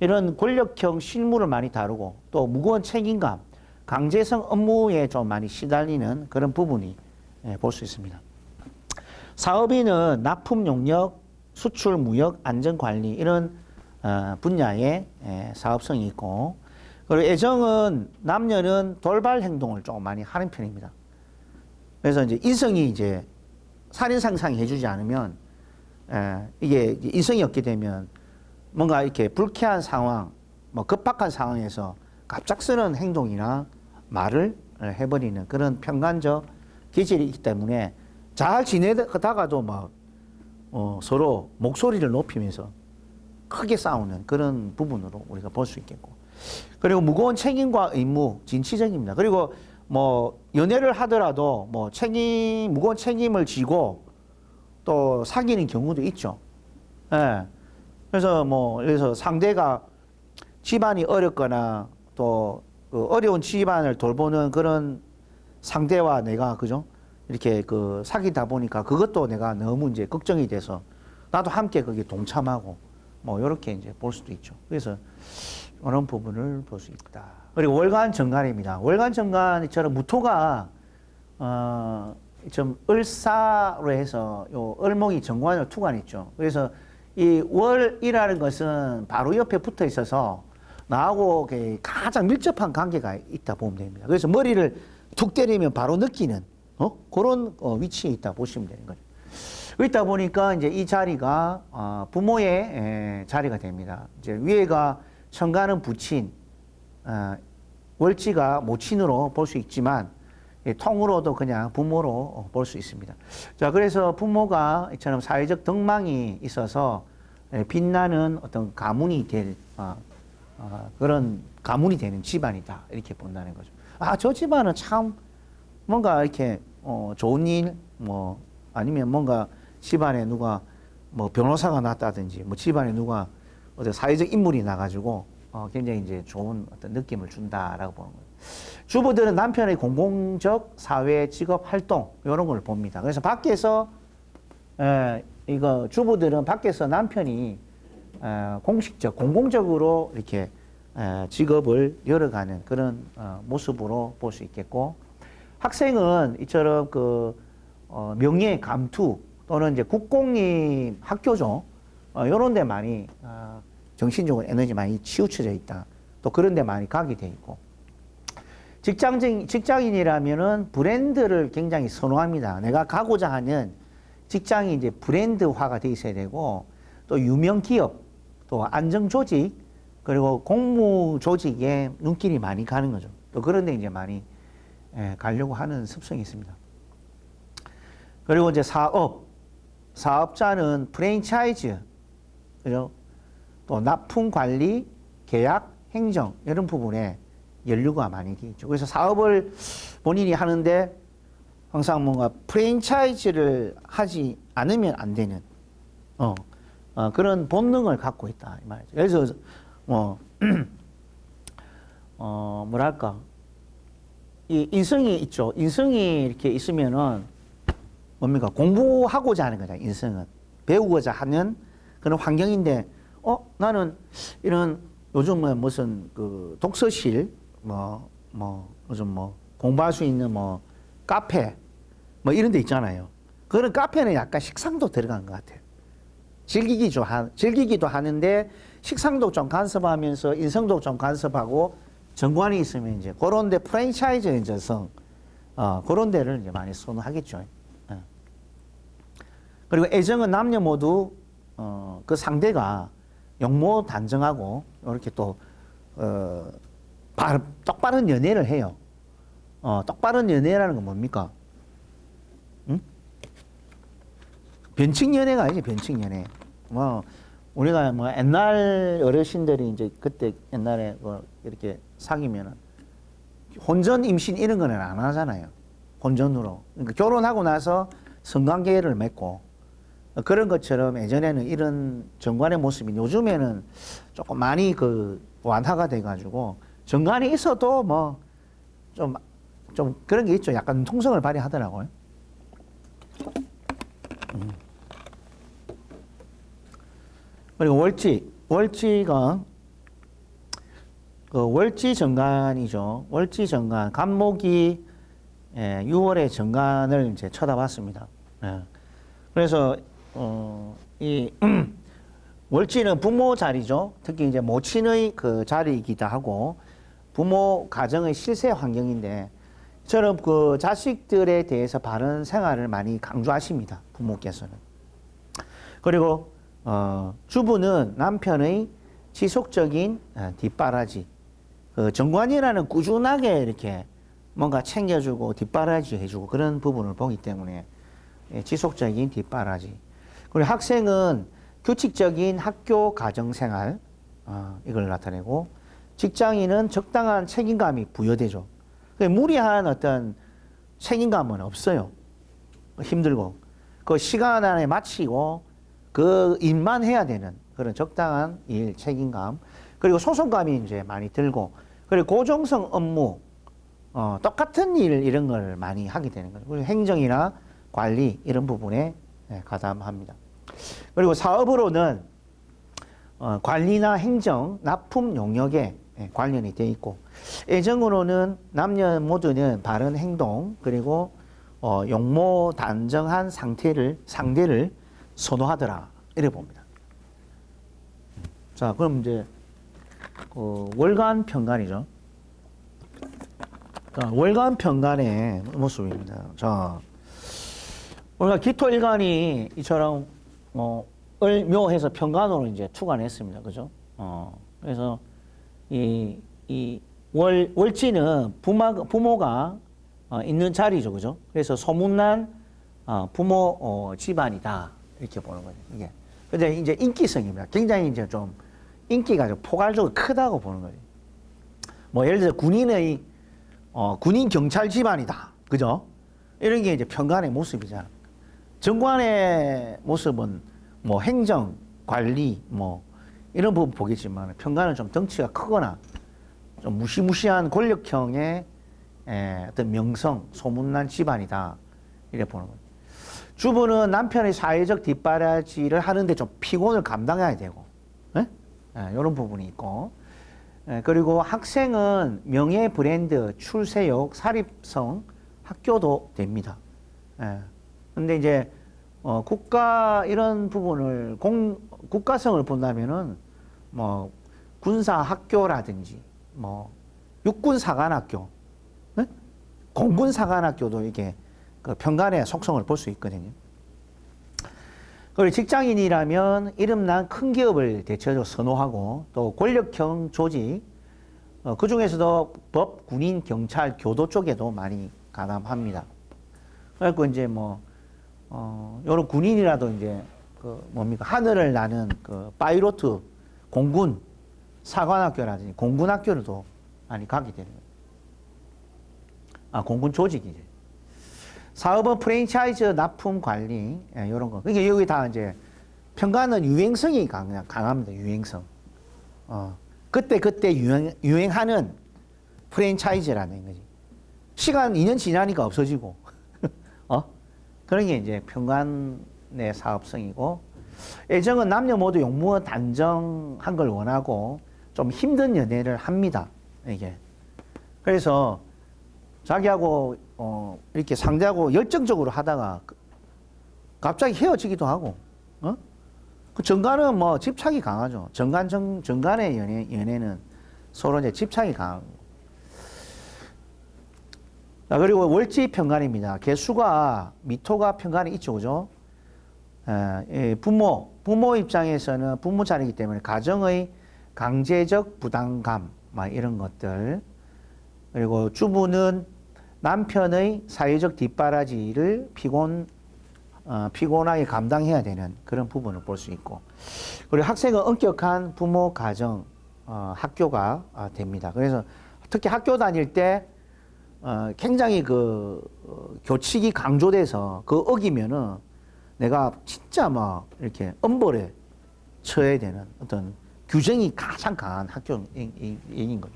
A: 이런 권력형 실무를 많이 다루고 또 무거운 책임감, 강제성 업무에 좀 많이 시달리는 그런 부분이 볼 수 있습니다. 사업인은 납품 용역, 수출 무역, 안전관리 이런 분야의 사업성이 있고 그리고 애정은 남녀는 돌발 행동을 조금 많이 하는 편입니다. 그래서 이제 인성이 이제 살인 상상이 해주지 않으면 이게 인성이 없게 되면 뭔가 이렇게 불쾌한 상황, 뭐 급박한 상황에서 갑작스러운 행동이나 말을 해버리는 그런 편간적 기질이 있기 때문에 잘 지내다가도 막 서로 목소리를 높이면서 크게 싸우는 그런 부분으로 우리가 볼 수 있겠고 그리고 무거운 책임과 의무, 진취적입니다. 그리고 뭐 연애를 하더라도 뭐 무거운 책임을 지고 또 사귀는 경우도 있죠. 예. 그래서 상대가 집안이 어렵거나 또 어려운 집안을 돌보는 그런 상대와 내가 그죠? 이렇게 사귀다 보니까 그것도 내가 너무 이제 걱정이 돼서 나도 함께 거기에 동참하고 뭐 이렇게 이제 볼 수도 있죠. 그래서 그런 부분을 볼 수 있다. 그리고 월간 정관입니다. 월간 정관이처럼 무토가 좀 을사로 해서 요 을목이 정관으로 투관 있죠. 그래서 이 월이라는 것은 바로 옆에 붙어 있어서 나하고 가장 밀접한 관계가 있다 보면 됩니다. 그래서 머리를 툭 때리면 바로 느끼는 그런 위치에 있다 보시면 되는 거죠. 그러다 보니까 이제 이 자리가 부모의 자리가 됩니다. 이제 위에가 천간은 부친, 월지가 모친으로 볼 수 있지만 통으로도 그냥 부모로 볼 수 있습니다. 자, 그래서 부모가 이처럼 사회적 덕망이 있어서 빛나는 어떤 가문이 될 그런 가문이 되는 집안이다 이렇게 본다는 거죠. 저 집안은 참 뭔가 이렇게 좋은 일 뭐 아니면 뭔가 집안에 누가 뭐 변호사가 났다든지 뭐 집안에 누가 어떤 사회적 인물이 나가지고 굉장히 이제 좋은 어떤 느낌을 준다라고 보는 거예요. 주부들은 남편의 공공적 사회 직업 활동 이런 걸 봅니다. 그래서 밖에서 주부들은 밖에서 남편이 공공적으로 이렇게 직업을 열어가는 그런 모습으로 볼 수 있겠고 학생은 이처럼 명예 감투 또는 이제 국공립 학교죠. 이런 데 많이 정신적으로 에너지 많이 치우쳐져 있다. 또 그런 데 많이 가게 돼 있고 직장인이라면은 브랜드를 굉장히 선호합니다. 내가 가고자 하는 직장이 이제 브랜드화가 돼 있어야 되고 또 유명 기업 또 안정 조직 그리고 공무 조직에 눈길이 많이 가는 거죠. 또 그런 데 이제 많이 가려고 하는 습성이 있습니다. 그리고 이제 사업자는 프랜차이즈, 그죠? 또 납품 관리, 계약, 행정 이런 부분에 연루가 많이 되어 있죠. 그래서 사업을 본인이 하는데 항상 뭔가 프랜차이즈를 하지 않으면 안 되는 그런 본능을 갖고 있다 이 말이죠. 그래서 뭐랄까 이 인성이 있죠. 인성이 이렇게 있으면은 뭡니까? 공부하고자 하는 거잖아요. 인성은 배우고자 하는 그런 환경인데 나는 이런 요즘은 무슨 독서실 요즘 공부할 수 있는 카페 이런 데 있잖아요. 그런 카페는 약간 식상도 들어간 것 같아요. 즐기기도 하는데 식상도 좀 간섭하면서 인성도 좀 간섭하고 정관이 있으면 이제 그런 데 프랜차이즈성 그런 데를 이제 많이 선호하겠죠. 그리고 애정은 남녀 모두 그 상대가 용모 단정하고 이렇게 또 똑바른 연애를 해요. 똑바른 연애라는 건 뭡니까? 변칙 연애가 아니지, 변칙 연애. 우리가 옛날 어르신들이 이제 그때 옛날에 이렇게 사귀면은 혼전 임신 이런 거는 안 하잖아요. 혼전으로. 그러니까 결혼하고 나서 성관계를 맺고 그런 것처럼 예전에는 이런 정관의 모습이 요즘에는 조금 많이 그 완화가 돼가지고 정관이 있어도 뭐 좀 그런 게 있죠. 약간 통성을 발휘하더라고요. 그리고 월지가 그 월지 정관이죠. 월지 정관, 간목이 6월의 정관을 이제 쳐다봤습니다. 예. 그래서 이 월지는 부모 자리죠. 특히 이제 모친의 그 자리이기도 하고 부모 가정의 실세 환경인데 저런 그 자식들에 대해서 바른 생활을 많이 강조하십니다. 부모께서는. 그리고 주부는 남편의 지속적인 뒷바라지, 그 정관이라는 꾸준하게 이렇게 뭔가 챙겨주고 뒷바라지 해주고 그런 부분을 보기 때문에 지속적인 뒷바라지. 그리고 학생은 규칙적인 학교 가정생활 이걸 나타내고 직장인은 적당한 책임감이 부여되죠. 무리한 어떤 책임감은 없어요. 힘들고 그 시간 안에 마치고 그 일만 해야 되는 그런 적당한 일 책임감 그리고 소속감이 이제 많이 들고 그리고 고정성 업무 똑같은 일 이런 걸 많이 하게 되는 거죠. 그리고 행정이나 관리 이런 부분에 가담합니다. 그리고 사업으로는 관리나 행정, 납품 용역에 관련이 되어 있고 애정으로는 남녀 모두는 바른 행동 그리고 용모 단정한 상대를 선호하더라 이래 봅니다. 자, 그럼 이제 월간 평간이죠. 자, 월간 평간의 모습입니다. 자, 우리가 기토일간이 이처럼 을묘해서 평간으로 이제 투관했습니다. 그죠? 그래서 이 월지는 부모가 있는 자리죠. 그죠? 그래서 소문난 부모 집안이다. 이렇게 보는 거죠. 이게. 근데 이제 인기성입니다. 굉장히 이제 좀 인기가 좀 포괄적으로 크다고 보는 거죠. 뭐 예를 들어 군인 경찰 집안이다. 그죠? 이런 게 이제 평간의 모습이잖아. 정관의 모습은 뭐 행정, 관리, 뭐 이런 부분 보겠지만 평간은 좀 덩치가 크거나 좀 무시무시한 권력형의 어떤 명성, 소문난 집안이다. 이래 보는 거예요. 주부는 남편의 사회적 뒷바라지를 하는데 좀 피곤을 감당해야 되고, 이런 부분이 있고, 그리고 학생은 명예 브랜드, 출세욕, 사립성 학교도 됩니다. 근데 이제 국가 이런 부분을 국가성을 본다면은 뭐 군사 학교라든지 뭐 육군 사관학교, 공군 사관학교도 이게 그 평간의 속성을 볼 수 있거든요. 그리고 직장인이라면 이름난 큰 기업을 대체적으로 선호하고 또 권력형 조직, 그 중에서도 법, 군인, 경찰, 교도 쪽에도 많이 가담합니다. 그래서 이제 요런 군인이라도 이제 하늘을 나는 그 파이로트, 공군, 사관학교라든지 공군학교로도 많이 가게 되는 거예요. 공군 조직이죠. 사업은 프랜차이즈 납품 관리, 요런 거. 그러니까 여기 다 이제 평가는 유행성이 강합니다. 유행성. 그때 유행하는 프랜차이즈라는 거지. 시간 2년 지나니까 없어지고. 그런 게 이제 평간의 사업성이고, 애정은 남녀 모두 용모 단정한 걸 원하고, 좀 힘든 연애를 합니다. 이게. 그래서 자기하고, 이렇게 상대하고 열정적으로 하다가 갑자기 헤어지기도 하고, 그 정관은 뭐 집착이 강하죠. 정관의 연애는 서로 이제 집착이 강하고. 자, 그리고 월지 평간입니다. 개수가 미토가 평간이 있죠, 그죠? 부모 입장에서는 부모 자리이기 때문에 가정의 강제적 부담감, 이런 것들. 그리고 주부는 남편의 사회적 뒷바라지를 피곤하게 감당해야 되는 그런 부분을 볼 수 있고. 그리고 학생은 엄격한 부모 가정, 학교가 됩니다. 그래서 특히 학교 다닐 때 굉장히 교칙이 강조돼서 어기면은 내가 진짜 막 이렇게 엄벌에 처해야 되는 어떤 규정이 가장 강한 학교인 거죠.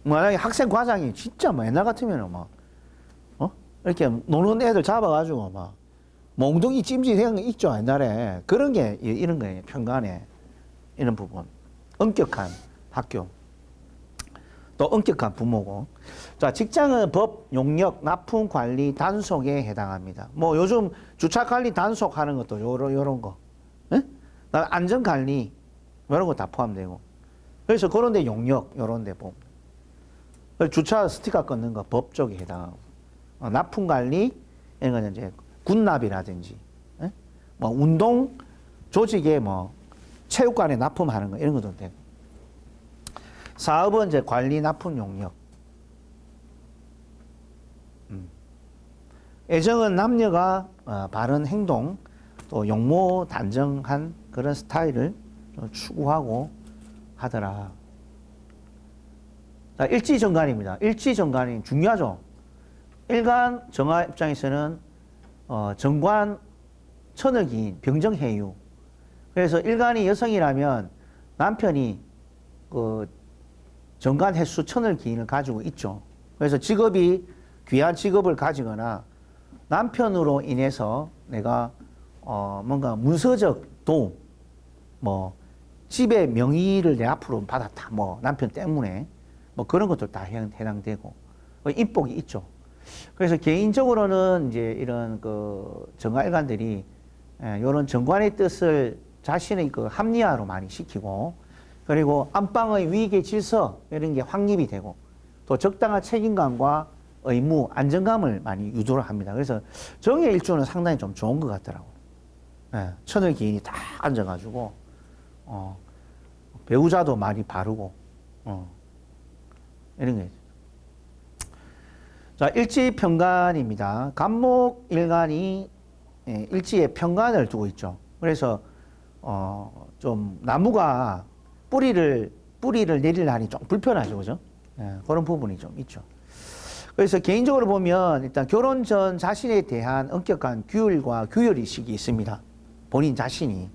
A: 만약에 학생 과장이 진짜 뭐 옛날 같으면은 이렇게 노는 애들 잡아가지고 몽둥이 찜질한 거 있죠, 옛날에. 그런 게 이런 거예요, 평간에. 이런 부분. 엄격한 학교. 또 엄격한 부모고. 자, 직장은 법, 용역, 납품 관리, 단속에 해당합니다. 요즘 주차 관리 단속하는 것도 요런 거. 예? 안전 관리, 이런 거 다 포함되고. 그래서 그런 데 용역, 요런 데 보면. 주차 스티커 끊는 거 법 쪽에 해당하고. 납품 관리, 이런 거는 이제 군납이라든지, 예? 운동 조직에 체육관에 납품하는 거, 이런 것도 되고. 사업은 이제 관리 납품 용역. 애정은 남녀가 바른 행동, 또 용모 단정한 그런 스타일을 추구하고 하더라. 자, 일지정관입니다. 일지정관이 중요하죠. 일간 정화 입장에서는 정관 천억인 병정해유. 그래서 일간이 여성이라면 남편이 정관 횟수 천을 기인을 가지고 있죠. 그래서 직업이 귀한 직업을 가지거나 남편으로 인해서 내가 뭔가 문서적 도움, 집의 명의를 내 앞으로 받았다. 남편 때문에 그런 것도 다 해당되고 인복이 있죠. 그래서 개인적으로는 이제 이런 정화일관들이 이런 정관의 뜻을 자신의 합리화로 많이 시키고, 그리고 안방의 위계 질서 이런 게 확립이 되고, 또 적당한 책임감과 의무, 안정감을 많이 유도를 합니다. 그래서 정의 일주는 상당히 좀 좋은 것 같더라고요. 천을 기인이 딱 앉아가지고 배우자도 많이 바르고 이런 게. 자, 일지평간입니다. 간목일간이 일지에 평간을 두고 있죠. 그래서 좀 나무가 뿌리를 내리려니 좀 불편하죠, 그죠? 그런 부분이 좀 있죠. 그래서 개인적으로 보면 일단 결혼 전 자신에 대한 엄격한 규율과 규율의식이 있습니다. 본인 자신이.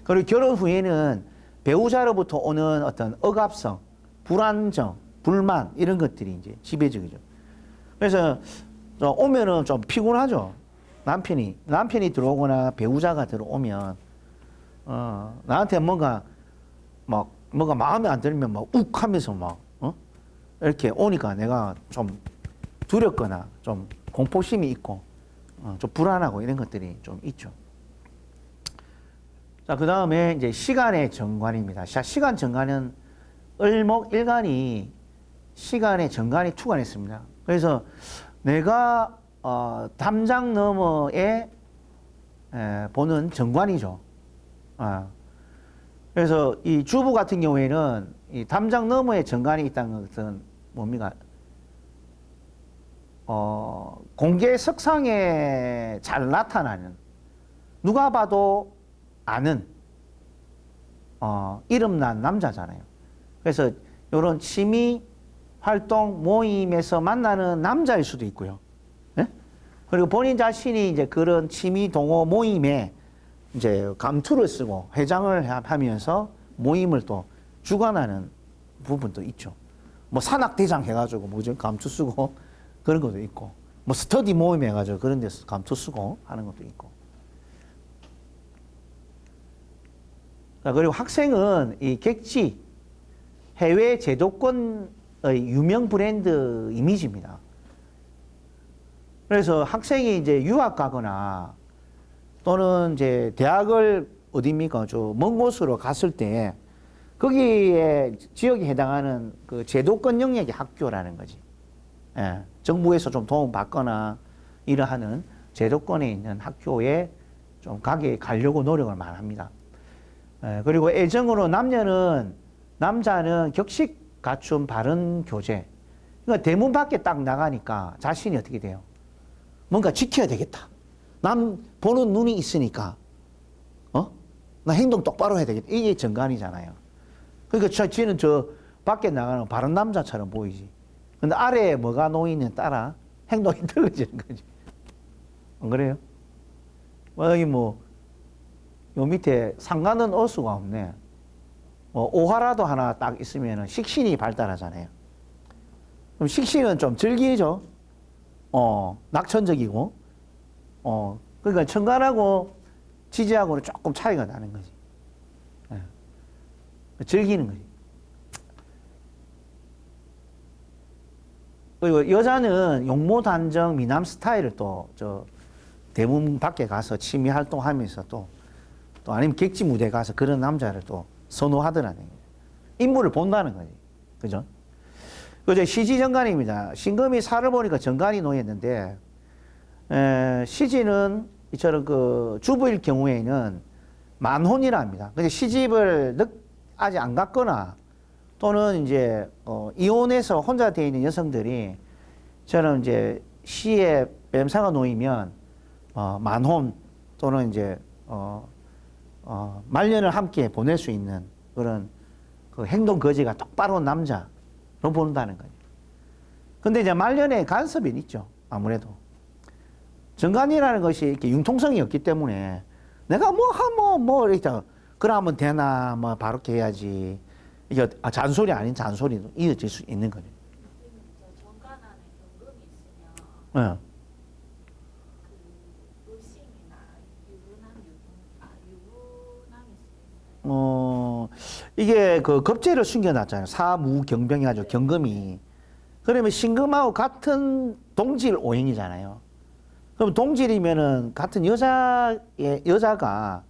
A: 그리고 결혼 후에는 배우자로부터 오는 어떤 억압성, 불안정, 불만 이런 것들이 이제 지배적이죠. 그래서 오면은 좀 피곤하죠. 남편이 들어오거나 배우자가 들어오면 나한테 뭔가 마음에 안 들면 욱 하면서 이렇게 오니까 내가 좀 두렵거나 좀 공포심이 있고 좀 불안하고 이런 것들이 좀 있죠. 자, 그 다음에 이제 시간의 정관입니다. 시간 정관은 을목일간이 시간의 정관이 투관했습니다. 그래서 내가 담장 너머에 보는 정관이죠. 그래서 이 주부 같은 경우에는 이 담장 너머에 정관이 있다는 것은 뭡니까? 공개석상에 잘 나타나는, 누가 봐도 아는 이름난 남자잖아요. 그래서 이런 취미 활동 모임에서 만나는 남자일 수도 있고요. 네? 그리고 본인 자신이 이제 그런 취미 동호 모임에 이제 감투를 쓰고 회장을 하면서 모임을 또 주관하는 부분도 있죠. 산악대장 해가지고 감투 쓰고 그런 것도 있고, 스터디 모임 해가지고 그런 데서 감투 쓰고 하는 것도 있고. 자, 그리고 학생은 이 객지, 해외 제도권의 유명 브랜드 이미지입니다. 그래서 학생이 이제 유학 가거나 또는 이제 대학을 어디입니까? 먼 곳으로 갔을 때 거기에 지역에 해당하는 그 제도권 영역의 학교라는 거지. 정부에서 좀 도움받거나 이러하는 제도권에 있는 학교에 좀 가려고 노력을 많이 합니다. 그리고 애정으로 남자는 격식 갖춘 바른 교제. 그러니까 대문 밖에 딱 나가니까 자신이 어떻게 돼요? 뭔가 지켜야 되겠다. 남 보는 눈이 있으니까, 나 행동 똑바로 해야 되겠다. 이게 정관이잖아요. 그러니까 쟤는 밖에 나가는 바른 남자처럼 보이지. 근데 아래에 뭐가 놓이는 따라 행동이 틀려지는 거지. 안 그래요? 여기 뭐, 요 밑에 상관은 올 수가 없네. 뭐 오화라도 하나 딱 있으면 식신이 발달하잖아요. 그럼 식신은 좀 즐기죠. 낙천적이고. 그러니까 천간하고 지지하고는 조금 차이가 나는 거지. 예. 즐기는 거지. 그리고 여자는 용모단정 미남 스타일을 또 대문 밖에 가서 취미 활동하면서 또 아니면 객지 무대 가서 그런 남자를 또 선호하더라는 거예요. 인물을 본다는 거지. 그죠? 그죠? 시지정간입니다. 신금이 살을 보니까 정간이 놓였는데, 시지는 이처럼 그 주부일 경우에는 만혼이라 합니다. 근데 시집을 아직 안 갔거나 또는 이제, 이혼해서 혼자 되어 있는 여성들이 저는 이제 시에 뱀사가 놓이면, 만혼 또는 이제, 말년을 함께 보낼 수 있는 그런 그 행동 거지가 똑바로 온 남자로 본다는 거예요. 근데 이제 말년에 간섭이 있죠. 아무래도. 정간이라는 것이 이렇게 융통성이 없기 때문에 내가 뭐 하면 뭐 이렇게 그러면 되나 뭐 바로 이렇게 해야지. 이게 잔소리 아닌 잔소리도 이어질 수 있는 거죠.
B: 정관 안에 경금이 있으면
A: 네.
B: 그 의심이나 유부남이 있어요.
A: 이게 그 겁재를 숨겨놨잖아요. 사무경병이 가지고 경금이. 그러면 신금하고 같은 동질 오행이잖아요. 그럼 동질이면은 같은 여자가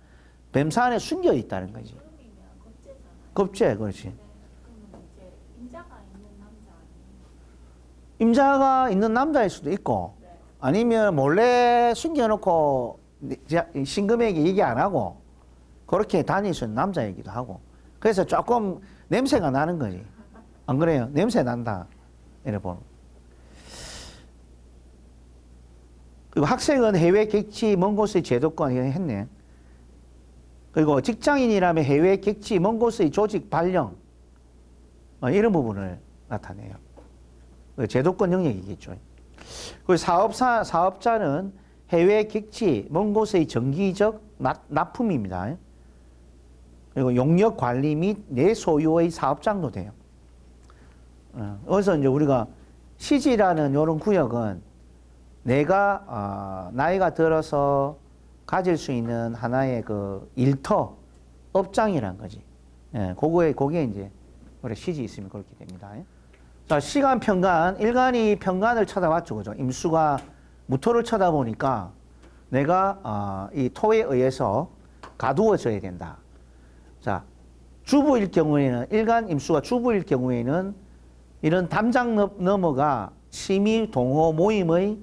A: 뱀사 안에 숨겨 있다는 거지.
B: 금이면 겁재잖아요.
A: 겁재, 그렇지.
B: 네, 그러면 이제 임자가 있는 남자 아니에요?
A: 임자가 있는 남자일 수도 있고,
B: 네.
A: 아니면 몰래 숨겨놓고 신금에게 얘기 안 하고 그렇게 다닐 수 있는 남자이기도 하고. 그래서 조금 냄새가 나는 거지. 안 그래요? 냄새 난다. 이래 보면. 그리고 학생은 해외 객지 먼 곳의 제도권 했네. 그리고 직장인이라면 해외 객지 먼 곳의 조직 발령 이런 부분을 나타내요. 제도권 영역이겠죠. 그리고 사업자는 해외 객지 먼 곳의 정기적 납품입니다. 그리고 용역 관리 및 내 소유의 사업장도 돼요. 그래서 이제 우리가 시지라는 이런 구역은 내가 나이가 들어서 가질 수 있는 하나의 그 일터 업장이란 거지. 예, 그게 이제 우리 시지 있으면 그렇게 됩니다. 자, 시간 평간, 일간이 평간을 쳐다봤죠, 그죠? 임수가 무토를 쳐다보니까 내가 이 토에 의해서 가두어져야 된다. 자, 주부일 경우에는 일간 임수가 주부일 경우에는 이런 담장 너머가 취미 동호 모임의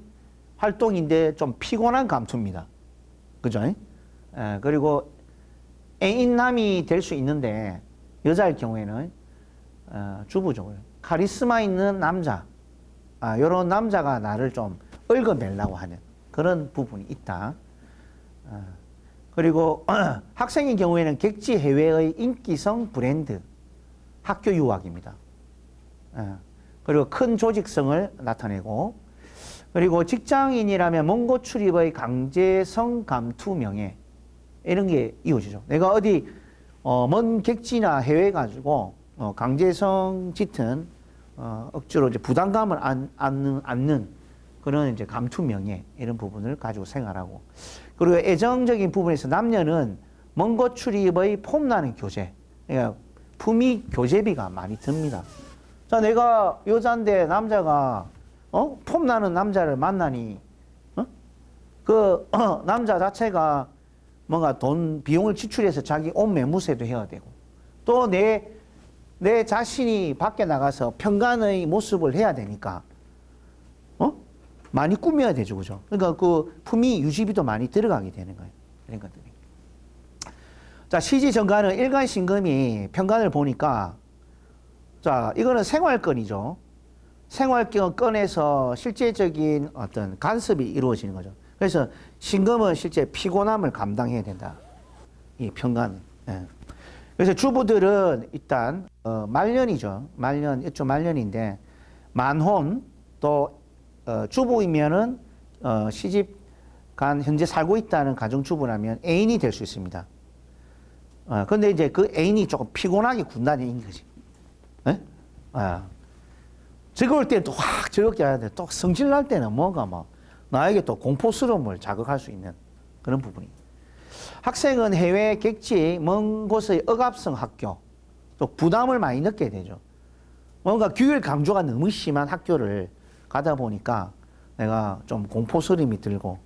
A: 활동인데 좀 피곤한 감투입니다. 그죠? 그리고 애인남이 될 수 있는데 여자일 경우에는 주부죠. 카리스마 있는 남자, 이런 남자가 나를 좀 얽어내려고 하는 그런 부분이 있다. 그리고 학생인 경우에는 객지 해외의 인기성 브랜드, 학교 유학입니다. 그리고 큰 조직성을 나타내고, 그리고 직장인이라면 먼 곳 출입의 강제성 감투 명예, 이런 게 이루어지죠. 내가 어디 먼 객지나 해외 가지고 강제성 짙은 억지로 이제 부담감을 안는 그런 이제 감투 명예, 이런 부분을 가지고 생활하고, 그리고 애정적인 부분에서 남녀는 먼 곳 출입의 폼나는 교제, 그러니까 품위 교제비가 많이 듭니다. 자, 내가 여자인데 남자가 폼나는 남자를 만나니 그 남자 자체가 뭔가 비용을 지출해서 자기 옷 매무새도 해야 되고, 또 내 자신이 밖에 나가서 평간의 모습을 해야 되니까 많이 꾸며야 되죠, 그죠? 그러니까 그 품위 유지비도 많이 들어가게 되는 거예요. 이런 것들이. 자, 시지정간은 일간 신금이 평간을 보니까, 자, 이거는 생활권이죠. 생활권에서 실제적인 어떤 간섭이 이루어지는 거죠. 그래서 신금은 실제 피곤함을 감당해야 된다. 이 평간. 예. 그래서 주부들은 일단 말년이죠. 이쪽 말년인데 만혼 또 주부이면은 시집 간 현재 살고 있다는 가정주부라면 애인이 될 수 있습니다. 근데 이제 그 애인이 조금 피곤하게 군다는 얘기인 거지. 예? 즐거울 때는 또 확 즐겁게 해야 돼. 또 성질 날 때는 뭔가 막 나에게 또 공포스러움을 자극할 수 있는 그런 부분이. 학생은 해외 객지 먼 곳의 억압성 학교 또 부담을 많이 느끼게 되죠. 뭔가 규율 강조가 너무 심한 학교를 가다 보니까 내가 좀 공포스러움이 들고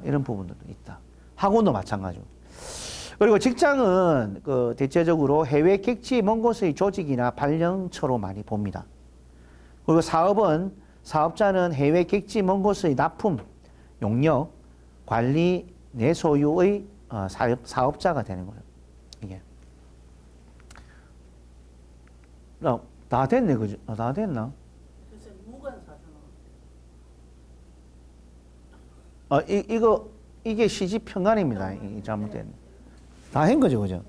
A: 이런 부분들도 있다. 학원도 마찬가지고. 그리고 직장은 그 대체적으로 해외 객지 먼 곳의 조직이나 발령처로 많이 봅니다. 그리고 사업은 사업자는 해외 객지 먼 곳의 납품, 용역, 관리, 내소유의 사업자가 되는 거예요. 이게. 다 됐네, 그죠? 다 됐나?
C: 글쎄 무관사잖아.
A: 이게 시집 편간입니다. 이 잘못된. 다 한 거죠, 그죠?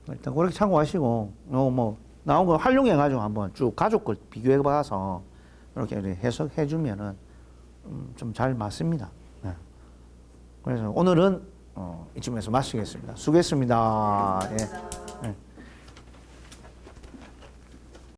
A: 일단 그렇게 참고하시고, 뭐 나온 거 활용해가지고 한번 쭉 가족 걸 비교해봐서 이렇게 해석해주면은 좀 잘 맞습니다. 네. 그래서 오늘은 이쯤에서 마치겠습니다. 수고했습니다. 예.